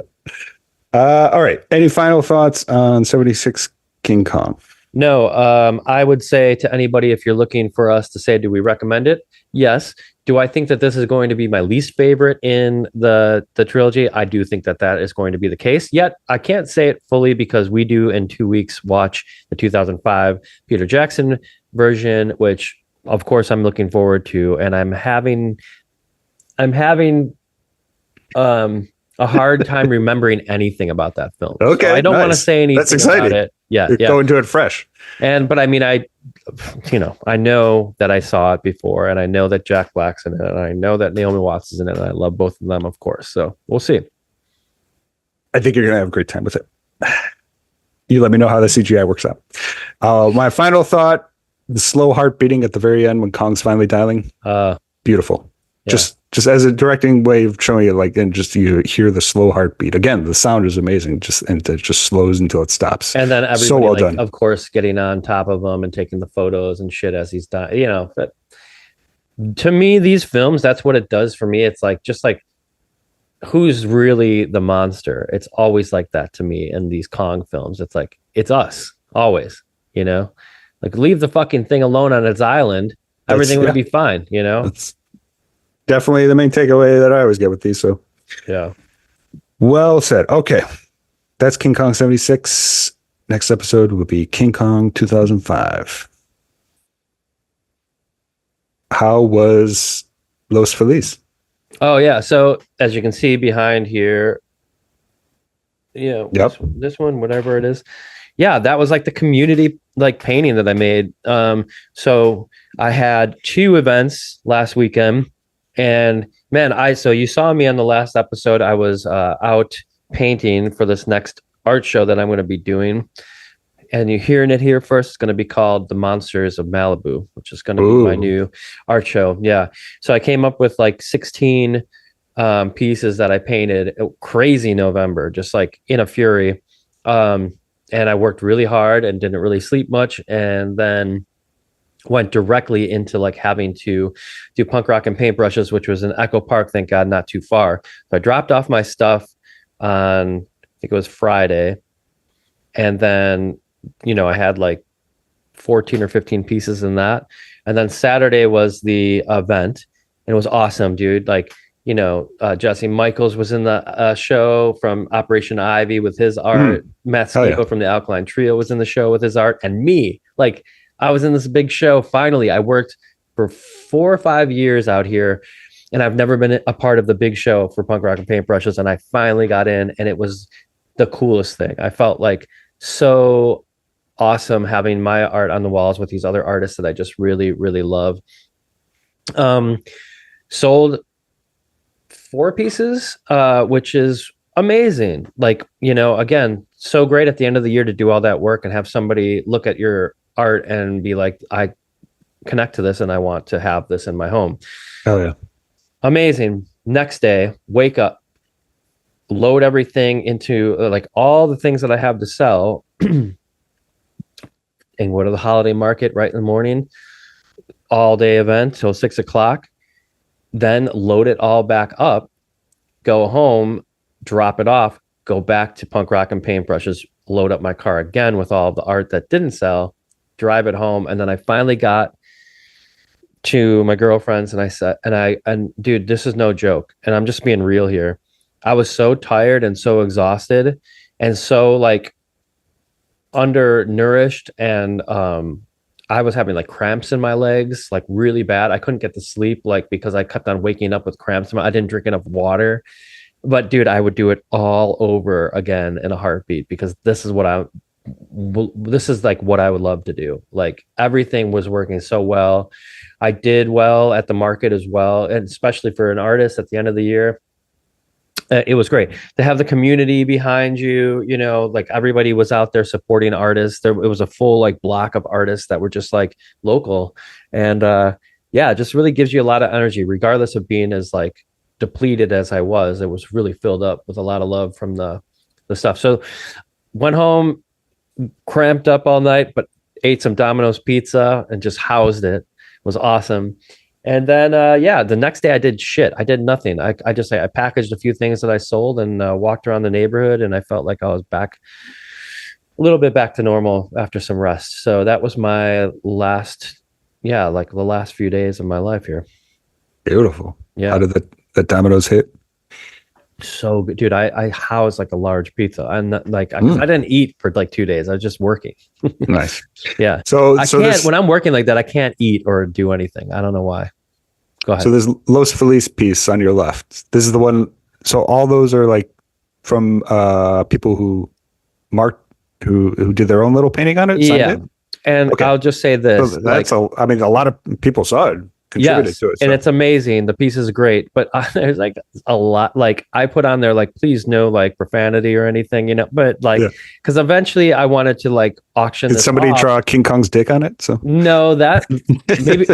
All right. Any final thoughts on 76 King Kong? No, I would say to anybody, if you're looking for us to say, do we recommend it? Yes. Do I think that this is going to be my least favorite in the trilogy? I do think that is going to be the case. Yet I can't say it fully because we do in 2 weeks watch the 2005 Peter Jackson version, which of course I'm looking forward to, and I'm having a hard time remembering anything about that film. Okay, so I don't want to say anything. That's exciting. About it. Yeah, you're going to it fresh. But I mean, I know that I saw it before, and I know that Jack Black's in it, and I know that Naomi Watts is in it, and I love both of them, of course. So we'll see. I think you're going to have a great time with it. You let me know how the CGI works out. My final thought, the slow heart beating at the very end when Kong's finally dialing. Beautiful. Yeah. Just as a directing way of showing it, like, and just you hear the slow heartbeat. Again, the sound is amazing. And it just slows until it stops. And then So everybody, well like, done. of course, getting on top of him and taking the photos and shit as he's dying. You know, but to me, these films, that's what it does for me. It's like, just like, who's really the monster? It's always like that to me in these Kong films. It's like, it's us, always, you know? Like, leave the fucking thing alone on its island. Everything would be fine, you know? That's definitely the main takeaway that I always get with these. So, yeah. Well said. Okay. That's King Kong 76. Next episode will be King Kong 2005. How was Los Feliz? Oh, yeah. So, as you can see behind here, you know, this one, whatever it is. Yeah, that was like the community like painting that I made. So I had 2 events last weekend, and man, so you saw me on the last episode. I was out painting for this next art show that I'm going to be doing, and you're hearing it here first. It's going to be called The Monsters of Malibu, which is going to be my new art show. Yeah, so I came up with like 16 pieces that I painted. Crazy November, just like in a fury. And I worked really hard and didn't really sleep much, and then went directly into like having to do punk rock and paintbrushes, which was in Echo Park, thank God, not too far. So I dropped off my stuff on, I think it was Friday, and then, you know, I had like 14 or 15 pieces in that, and then Saturday was the event, and it was awesome, dude. Like, you know, Jesse Michaels was in the show from Operation Ivy with his art. Matt Skibo from the Alkaline Trio was in the show with his art. And me, like, I was in this big show. Finally, I worked for 4 or 5 years out here, and I've never been a part of the big show for punk rock and paintbrushes. And I finally got in, and it was the coolest thing. I felt like so awesome having my art on the walls with these other artists that I just really, really love. Sold 4 pieces, which is amazing. Like, you know, again, so great at the end of the year to do all that work and have somebody look at your art and be like, I connect to this and I want to have this in my home. Hell yeah. Amazing. Next day, wake up, load everything into like all the things that I have to sell and go to the holiday market right in the morning, all day event till 6 o'clock. Then load it all back up, go home, drop it off, go back to punk rock and paintbrushes, load up my car again with all the art that didn't sell, drive it home. And then I finally got to my girlfriend's, and I said, and dude, this is no joke. And I'm just being real here. I was so tired and so exhausted and so like undernourished, and I was having like cramps in my legs, like really bad. I couldn't get to sleep, like, because I kept on waking up with cramps. I didn't drink enough water. But dude, I would do it all over again in a heartbeat, because this is like what I would love to do. Like, everything was working so well. I did well at the market as well, and especially for an artist at the end of the year. It was great to have the community behind you, you know, like everybody was out there supporting artists. It was a full like block of artists that were just like local. And yeah, it just really gives you a lot of energy, regardless of being as like depleted as I was. It was really filled up with a lot of love from the stuff. So went home, cramped up all night, but ate some Domino's pizza and just housed it. It was awesome. And then, yeah, the next day I did shit. I did nothing. I packaged a few things that I sold and walked around the neighborhood, and I felt like I was back a little bit back to normal after some rest. So that was my last, yeah, like the last few days of my life here. Beautiful. Yeah. How did the Domino's hit? So good, dude. I housed like a large pizza, and like I didn't eat for like 2 days. I was just working. Nice. Yeah. So I can't when I'm working like that. I can't eat or do anything. I don't know why. Go ahead. So there's Los Feliz piece on your left. This is the one. So all those are like from people who who did their own little painting on it. Yeah. And okay. I'll just say this: so that's I mean, a lot of people saw it contributed to it. And So. it's amazing. The piece is great, but there's like a lot. Like I put on there, like please no like profanity or anything, But like, because eventually I wanted to like auction. Did this somebody off. draw King Kong's dick on it? So no, that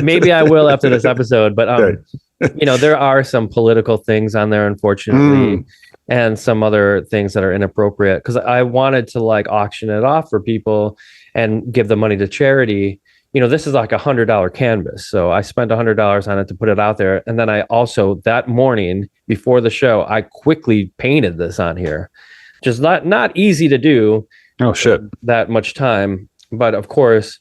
maybe I will after this episode. But there are some political things on there, unfortunately. And some other things that are inappropriate because I wanted to like auction it off for people and give the money to charity. This is like $100 canvas. So I spent $100 on it to put it out there. And then I also that morning before the show, I quickly painted this on here. Just not easy to do. Oh shit. That much time. But of course,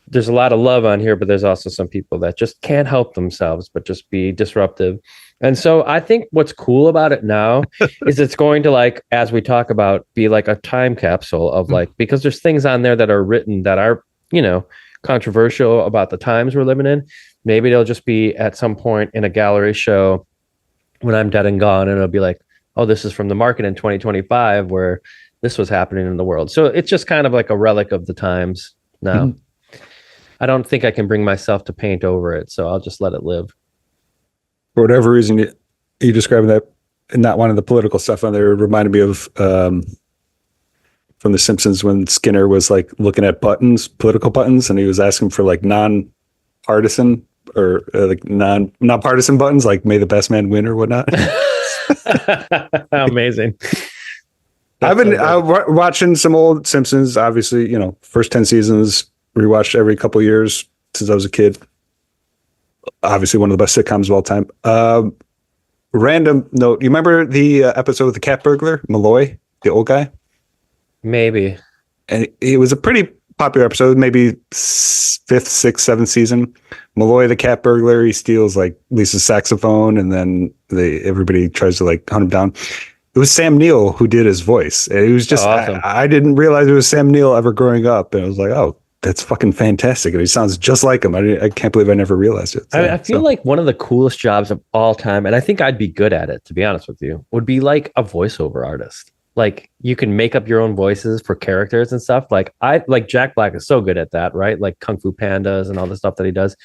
there's a lot of love on here, but there's also some people that just can't help themselves, but just be disruptive. And so I think what's cool about it now is it's going to like, as we talk about, be like a time capsule of like, because there's things on there that are written that are, controversial about the times we're living in. Maybe they'll just be at some point in a gallery show when I'm dead and gone. And it'll be like, oh, this is from the market in 2025 where this was happening in the world. So it's just kind of like a relic of the times now. Mm-hmm. I don't think I can bring myself to paint over it. So I'll just let it live. For whatever reason, you describing that and not wanting the political stuff on there reminded me of from The Simpsons when Skinner was like looking at political buttons, and he was asking for like non-partisan or like non-partisan buttons, like "May the best man win" or whatnot. Amazing. I've been watching some old Simpsons. Obviously, first 10 seasons rewatched every couple of years since I was a kid. Obviously, one of the best sitcoms of all time. Random note: you remember the episode with the cat burglar, Malloy, the old guy? Maybe. And it was a pretty popular episode, maybe 5th, 6th, 7th season. Malloy, the cat burglar, he steals like Lisa's saxophone, and then everybody tries to like hunt him down. It was Sam Neill who did his voice. And it was just awesome. I didn't realize it was Sam Neill ever growing up, and I was like, oh, that's fucking fantastic. And he sounds just like him. I can't believe I never realized it. So, I feel like one of the coolest jobs of all time, and I think I'd be good at it, to be honest with you, would be like a voiceover artist. Like you can make up your own voices for characters and stuff. Like Jack Black is so good at that, right? Like Kung Fu Pandas and all the stuff that he does.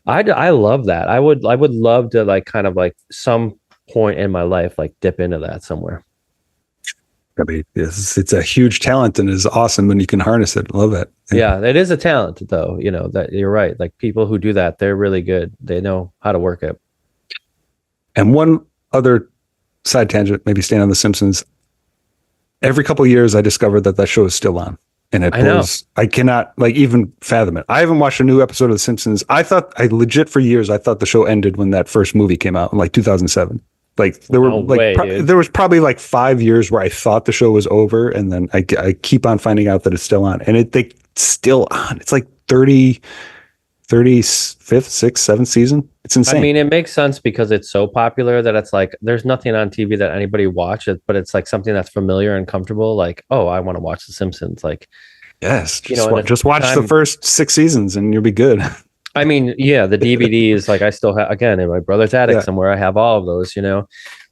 I love that. I would love to like kind of like some point in my life, like dip into that somewhere. I mean, it's a huge talent and is awesome when you can harness it. I love it. Yeah, it is a talent though. That you're right. Like people who do that, they're really good. They know how to work it. And one other side tangent, maybe staying on The Simpsons. Every couple of years, I discovered that show is still on, and I cannot like even fathom it. I haven't watched a new episode of The Simpsons. I for years I thought the show ended when that first movie came out in like 2007. Like there were there was probably like 5 years where I thought the show was over, and then I keep on finding out that it's still on, and it's still on. It's like 35th, 6th, 7th season. It's insane. I mean, it makes sense because it's so popular that it's like there's nothing on TV that anybody watches, but it's like something that's familiar and comfortable. Like, oh, I want to watch The Simpsons. Like, yes, just watch the first 6 seasons and you'll be good. I mean, yeah, the DVDs, like I still have, again, in my brother's attic somewhere, I have all of those,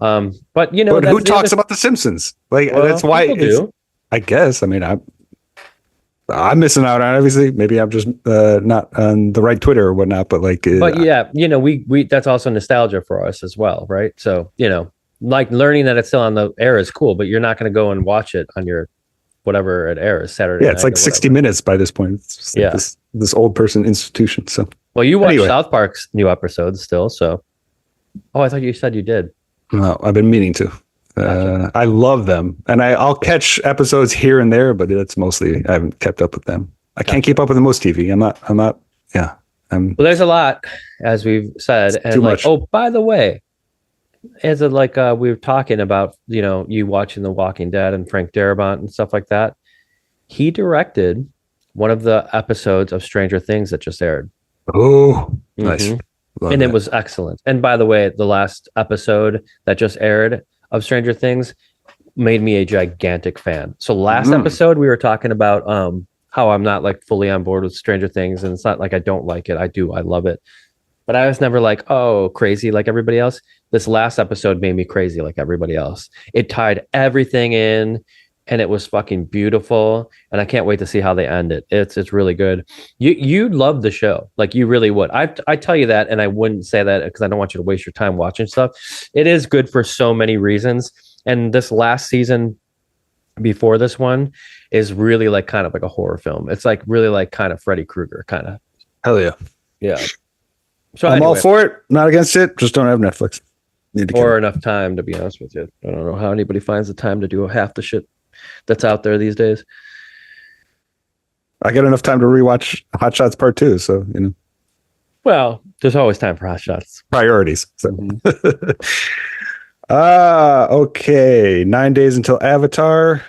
But who talks about The Simpsons? Like, that's why do. I guess. I mean, I'm missing out on, obviously. Maybe I'm just not on the right Twitter or whatnot, but like, we that's also nostalgia for us as well, right? So, like learning that it's still on the air is cool, but you're not going to go and watch it on your whatever it airs Saturday. Yeah, it's like 60 minutes by this point. It's like this old person institution. So, well, you watch South Park's new episodes still. So, I thought you said you did. No, I've been meaning to. Gotcha. I love them, and I'll catch episodes here and there, but it's mostly I haven't kept up with them. I can't keep up with most TV. I'm not. Yeah. Well, there's a lot, as we've said, and too much. Oh, by the way, as we were talking about, you watching The Walking Dead and Frank Darabont and stuff like that. He directed one of the episodes of Stranger Things that just aired. Oh, nice. And it was excellent. And by the way, the last episode that just aired of Stranger Things made me a gigantic fan. So last episode we were talking about how I'm not like fully on board with Stranger Things, and it's not like I don't like it. I love it. But I was never like, oh, crazy like everybody else. This last episode made me crazy like everybody else. It tied everything in, and it was fucking beautiful. And I can't wait to see how they end it. It's really good. You'd love the show, like you really would. I tell you that, and I wouldn't say that because I don't want you to waste your time watching stuff. It is good for so many reasons. And this last season before this one is really like kind of like a horror film. It's like really like kind of Freddy Krueger kind of. Hell yeah. Yeah. So I'm all for it. Not against it. Just don't have Netflix. Need to or enough time, to be honest with you. I don't know how anybody finds the time to do half the shit that's out there these days. I got enough time to rewatch Hot Shots Part 2, so Well, there's always time for Hot Shots. priorities. So. Okay. 9 days until Avatar.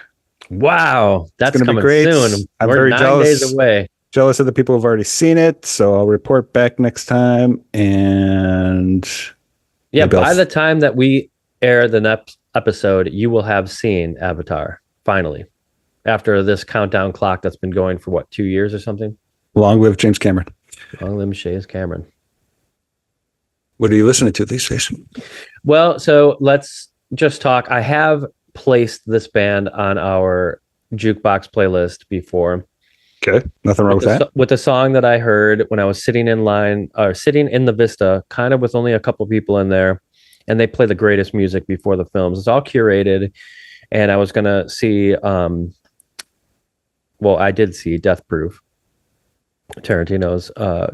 Wow, that's gonna be coming great. soon. I'm We're very 9 jealous. days away. Jealous of the people who've already seen it, so I'll report back next time. And Yeah, maybe by the time that we air the next episode, you will have seen Avatar, finally. After this countdown clock that's been going for, what, 2 years or something? long live James Cameron. Long live Shays Cameron. What are you listening to these days? Well, so let's just talk. I have placed this band on our jukebox playlist before. Okay. Nothing wrong with that. With the song that I heard when I was sitting in line, or sitting in the Vista, kind of with only a couple people in there, and they play the greatest music before the films. It's all curated, and I was gonna see. Well, I did see Death Proof, Tarantino's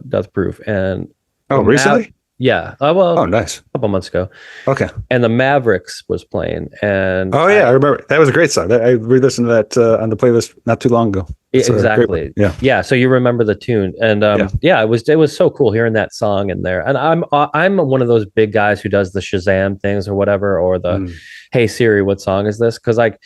Death Proof, and Recently? yeah, well, Nice. a couple months ago. Okay. And the Mavericks was playing, and I remember that was a great song. I re-listened to that on the playlist not too long ago. Exactly. Yeah. So you remember the tune, and it was so cool hearing that song in there. And I'm one of those big guys who does the Shazam things or whatever, or the Hey Siri, what song is this? Because like,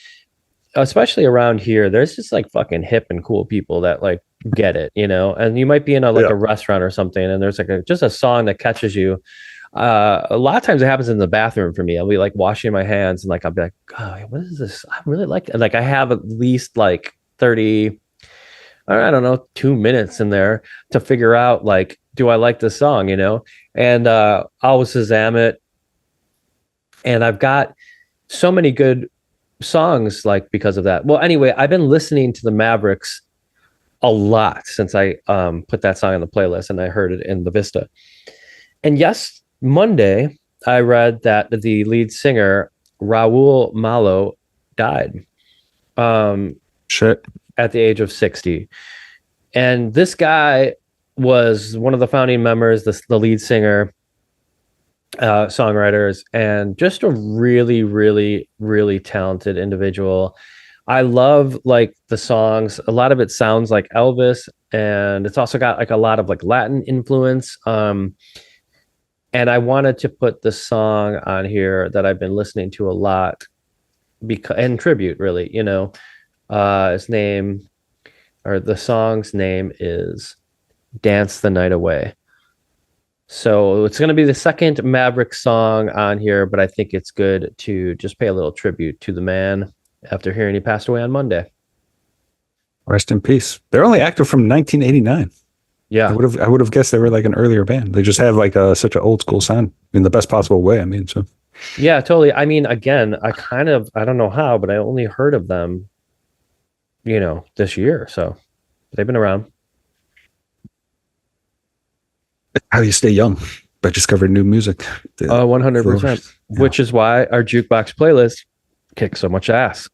especially around here, there's just like fucking hip and cool people that like get it, And you might be in a restaurant or something, and there's like just a song that catches you. A lot of times it happens in the bathroom for me. I'll be like washing my hands, and like I'll be like, oh, what is this? I really like it. And like I have at least like 30. I don't know, 2 minutes in there to figure out, like, do I like this song, And I'll Shazam it. And I've got so many good songs, like, because of that. Well, anyway, I've been listening to the Mavericks a lot since I put that song on the playlist and I heard it in the Vista. And yes, Monday, I read that the lead singer, Raul Malo, died. Shit. At the age of 60. And this guy was one of the founding members, the lead singer, songwriters, and just a really, really, really talented individual. I love like the songs. A lot of it sounds like Elvis, and it's also got like a lot of like Latin influence. And I wanted to put the song on here that I've been listening to a lot in tribute, really, the song's name is Dance the Night Away. So it's going to be the second Maverick song on here, but I think it's good to just pay a little tribute to the man after hearing he passed away on Monday. Rest in peace. They're only active from 1989. Yeah. I would have guessed they were like an earlier band. They just have like such an old school sound in the best possible way. I mean, so. Yeah, totally. I mean, again, I don't know how, but I only heard of them this year. So they've been around. How do you stay young? By discovering new music. 100%. Which is why our jukebox playlist kicks so much ass.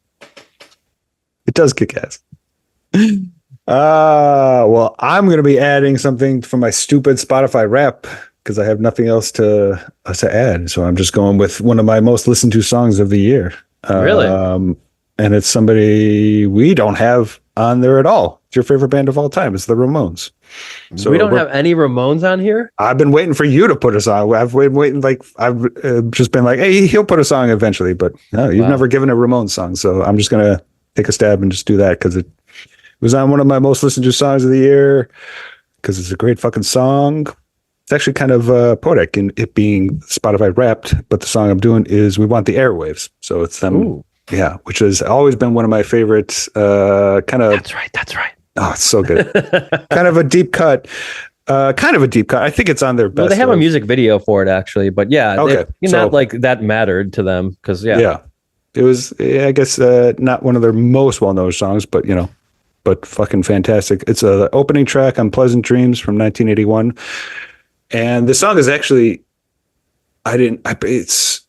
It does kick ass. Well, I'm going to be adding something from my stupid Spotify rap because I have nothing else to add. So I'm just going with one of my most listened to songs of the year. Really? And it's somebody we don't have on there at all. It's your favorite band of all time. It's the Ramones. So we don't have any Ramones on here? I've been waiting for you to put us on. I've been waiting, like, I've just been like, hey, he'll put a song eventually. But no, you've never given a Ramones song. So I'm just going to take a stab and just do that because it was on one of my most listened to songs of the year because it's a great fucking song. It's actually kind of poetic in it being Spotify wrapped, but the song I'm doing is We Want the Airwaves. So it's them. Ooh. Yeah, which has always been one of my favorites. Kind of. That's right. Oh, it's so good. Kind of a deep cut. I think it's on their best. Well, they have a music video for it, actually. But yeah, okay. Not like that mattered to them because, yeah. Yeah. it was, I guess, not one of their most well-known songs, but but fucking fantastic. It's a opening track on Pleasant Dreams from 1981, and the song is actually, it's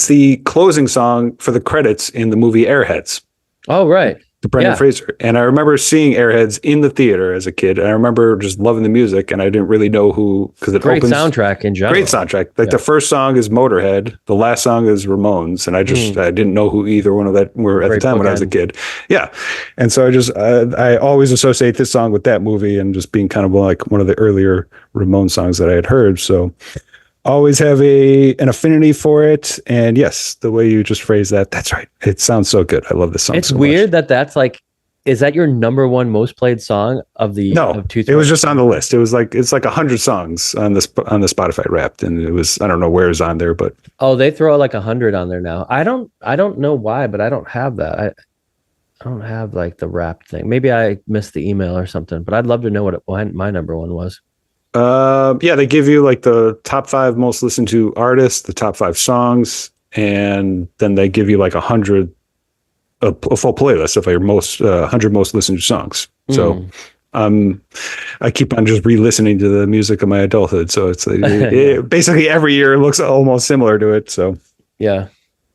the closing song for the credits in the movie Airheads. Oh, right. The Brendan Yeah. Fraser. And I remember seeing Airheads in the theater as a kid. And I remember just loving the music, and I didn't really know who, because it Great opens. soundtrack in general. Great soundtrack. Like the first song is Motorhead, the last song is Ramones, and I didn't know who either one of that were at the time when I was a kid. Yeah, and so I always associate this song with that movie and just being kind of like one of the earlier Ramones songs that I had heard. So always have an affinity for it. And yes, the way you just phrased that, that's right. It sounds so good. I love this song. It's so weird much. that's like, is that your number one most played song of the No, of it was just on the list. It was like, it's like 100 songs on the Spotify Wrapped, and it was, I don't know where it's on there, but Oh, they throw like 100 on there now. I don't know why, but I don't have that. I don't have like the rap thing. Maybe I missed the email or something, but I'd love to know what my number one was. yeah, they give you like the top 5 most listened to artists, the top 5 songs, and then they give you like a full playlist of your most 100 most listened to songs. So I keep on just re-listening to the music of my adulthood. So it's basically every year it looks almost similar to it. So Yeah.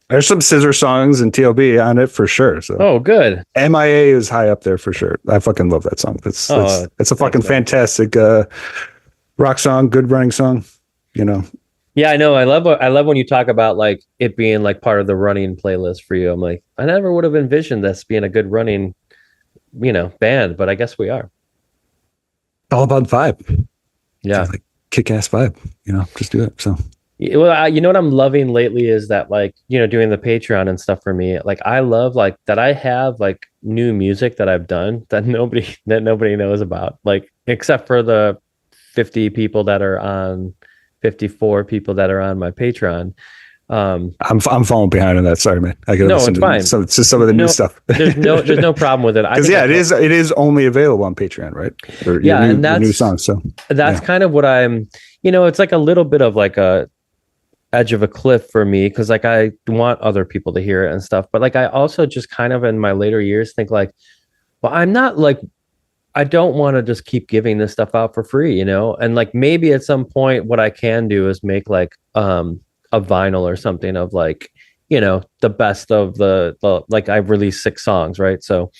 there's some scissor songs and TLB on it for sure. So Oh, good. MIA is high up there for sure. I fucking love that song. It's a fucking fantastic rock song, good running song, Yeah, I know. I love when you talk about like it being like part of the running playlist for you. I'm like, I never would have envisioned this being a good running, band, but I guess we are. all about vibe. Yeah. Like kick-ass vibe, just do it. So Well, you know what I'm loving lately is that like, doing the Patreon and stuff for me. Like I love like that I have like new music that I've done that nobody knows about. Like except for the 50 people that are on 54 people that are on my Patreon. I'm falling behind on that. Sorry, man. I gotta No, listen it's fine. some of the new stuff. there's no problem with it. Because it is only available on Patreon, right? Or and your that's new songs. So that's kind of what I'm. It's like a little bit of like a edge of a cliff for me because like I want other people to hear it and stuff, but like I also just kind of in my later years think like, well, I'm not like. I don't want to just keep giving this stuff out for free, and like maybe at some point what I can do is make like a vinyl or something of like, the best of the like I've released 6 songs, right? So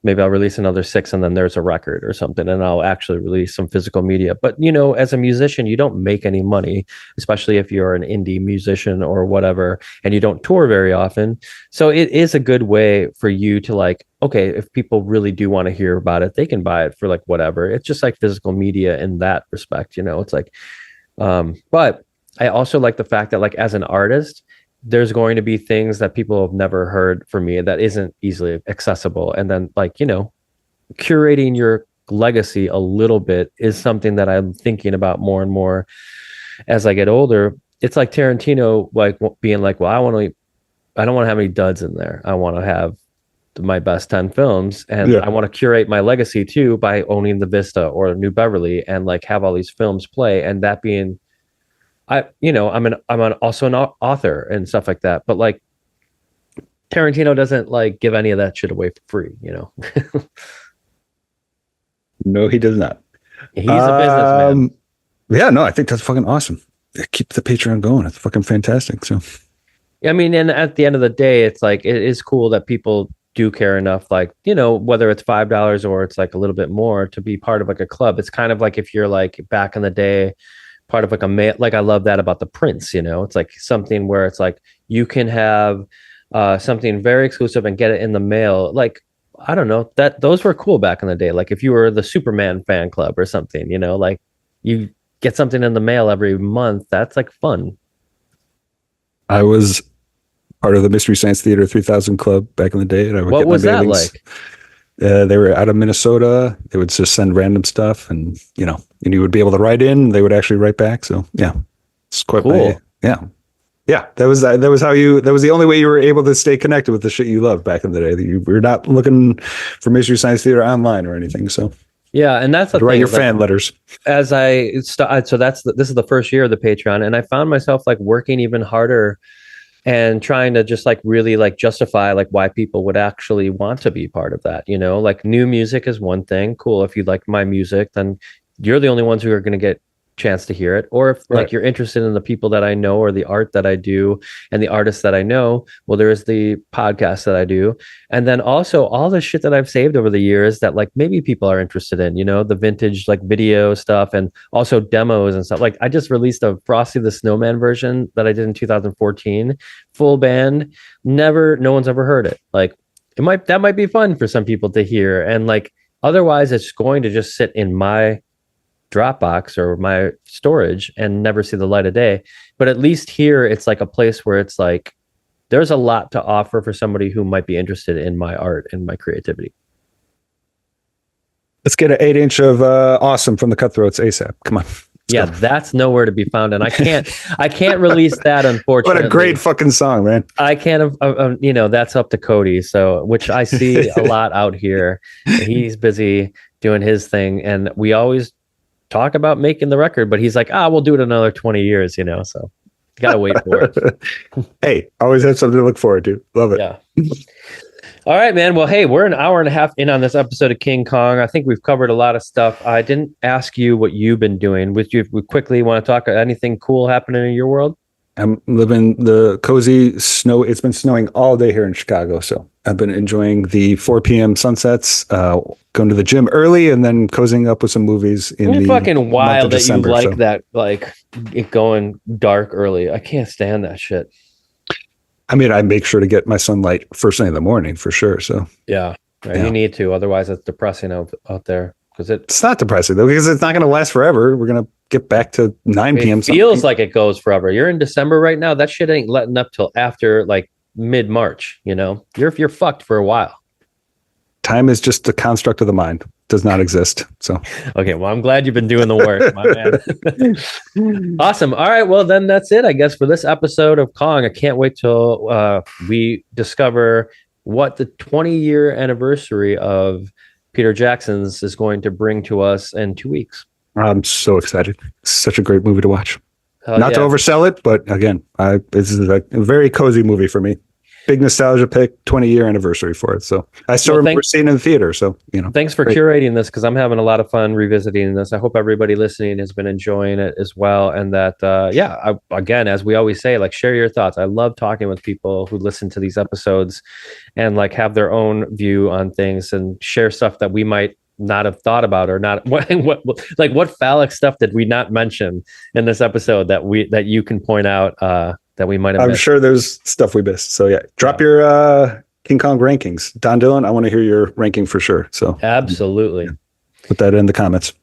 maybe I'll release another 6 and then there's a record or something and I'll actually release some physical media. But as a musician, you don't make any money, especially if you're an indie musician or whatever, and you don't tour very often. So it is a good way for you to like, okay, if people really do want to hear about it, they can buy it for like whatever. It's just like physical media in that respect, it's like, but I also like the fact that like as an artist, there's going to be things that people have never heard from me that isn't easily accessible. And then like, curating your legacy a little bit is something that I'm thinking about more and more as I get older. It's like Tarantino, like being like, well, I don't want to have any duds in there. I want to have my best 10 films and I want to curate my legacy too by owning the Vista or New Beverly and like have all these films play. And that being, I'm also an author and stuff like that. But like Tarantino doesn't like give any of that shit away for free, No, he does not. He's a businessman. Yeah, no, I think that's fucking awesome. Keep the Patreon going. It's fucking fantastic. So, I mean, and at the end of the day, it's like it is cool that people do care enough, like whether it's $5 or it's like a little bit more to be part of like a club. It's kind of like if you're like back in the day, part of like a mail. Like I love that about the Prince. It's like something where it's like you can have something very exclusive and get it in the mail. Like I don't know that those were cool back in the day. Like if you were the Superman fan club or something, like you get something in the mail every month. That's like fun. I was part of the Mystery Science Theater 3000 Club back in the day. And I would What was that like? They were out of Minnesota. They would just send random stuff, and and you would be able to write in. And they would actually write back. So yeah, it's quite cool. Yeah. That was the only way you were able to stay connected with the shit you loved back in the day. You were not looking for Mystery Science Theater online or anything. So yeah, and that's the write thing, your like, fan letters. As so this is the first year of the Patreon, and I found myself like working even harder and trying to just like really like justify like why people would actually want to be part of that, you know, like new music is one thing. Cool. If you like my music, then you're the only ones who are going to get chance to hear it. Or if Right. like you're interested in the people that I know or the art that I do and the artists that I know, well, there is the podcast that I do. And then also all the shit that I've saved over the years that like maybe people are interested in, you know, the vintage like video stuff and also demos and stuff. Like I just released a Frosty the Snowman version that I did in 2014, full band. No one's ever heard it. Like that might be fun for some people to hear. And like otherwise it's going to just sit in my Dropbox or my storage and never see the light of day. But at least here, it's like a place where it's like there's a lot to offer for somebody who might be interested in my art and my creativity. Let's get an 8-inch of Awesome from the Cutthroats ASAP. Come on. Yeah, that's nowhere to be found, and I can't release that, unfortunately. What a great fucking song, man! I can't, you know, that's up to Cody. So, which I see a lot out here. He's busy doing his thing, and we always talk about making the record, but he's like, we'll do it another 20 years, you know, so gotta wait for it. Hey, always have something to look forward to. Love it. Yeah. All right, man. Well, hey, we're an hour and a half in on this episode of King Kong. I think we've covered a lot of stuff. I didn't ask you what you've been doing. We quickly want to talk anything cool happening in your world? I'm living the cozy snow. It's been snowing all day here in Chicago, so I've been enjoying the 4 p.m. sunsets, going to the gym early, and then cozying up with some movies in the fucking wild that December, you like that, like it going dark early. I can't stand that shit. I mean, I make sure to get my sunlight first thing in the morning for sure. So yeah. You need to, otherwise it's depressing out there. Because it's not depressing though, because it's not going to last forever. We're going to get back to 9 p.m. It feels like it goes forever. You're in December right now. That shit ain't letting up till after like mid-March. You know, you're fucked for a while. Time is just a construct of the mind. Does not exist. So okay, well, I'm glad you've been doing the work, my man. Awesome. All right, well then that's it, I guess, for this episode of Kong. I can't wait till we discover what the 20-year anniversary of Peter Jackson's is going to bring to us in 2 weeks. I'm so excited. Such a great movie to watch. Not to yeah. oversell it, but again, this is a very cozy movie for me. Big nostalgia pick, 20-year anniversary for it. So I still remember seeing it in the theater. So, you know, thanks for curating this, because I'm having a lot of fun revisiting this. I hope everybody listening has been enjoying it as well. And that, again, as we always say, like, share your thoughts. I love talking with people who listen to these episodes and like have their own view on things and share stuff that we might not have thought about, or not what phallic stuff did we not mention in this episode that you can point out that we might have missed. Sure there's stuff we missed. So yeah, drop your King Kong rankings. Don Dillon, I want to hear your ranking for sure. So absolutely. Put that in the comments.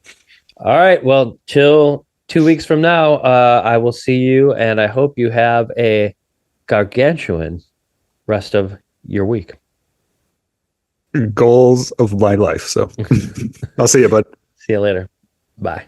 All right. Well, till 2 weeks from now, I will see you, and I hope you have a gargantuan rest of your week. Goals of my life. So I'll see you, bud. See you later. Bye.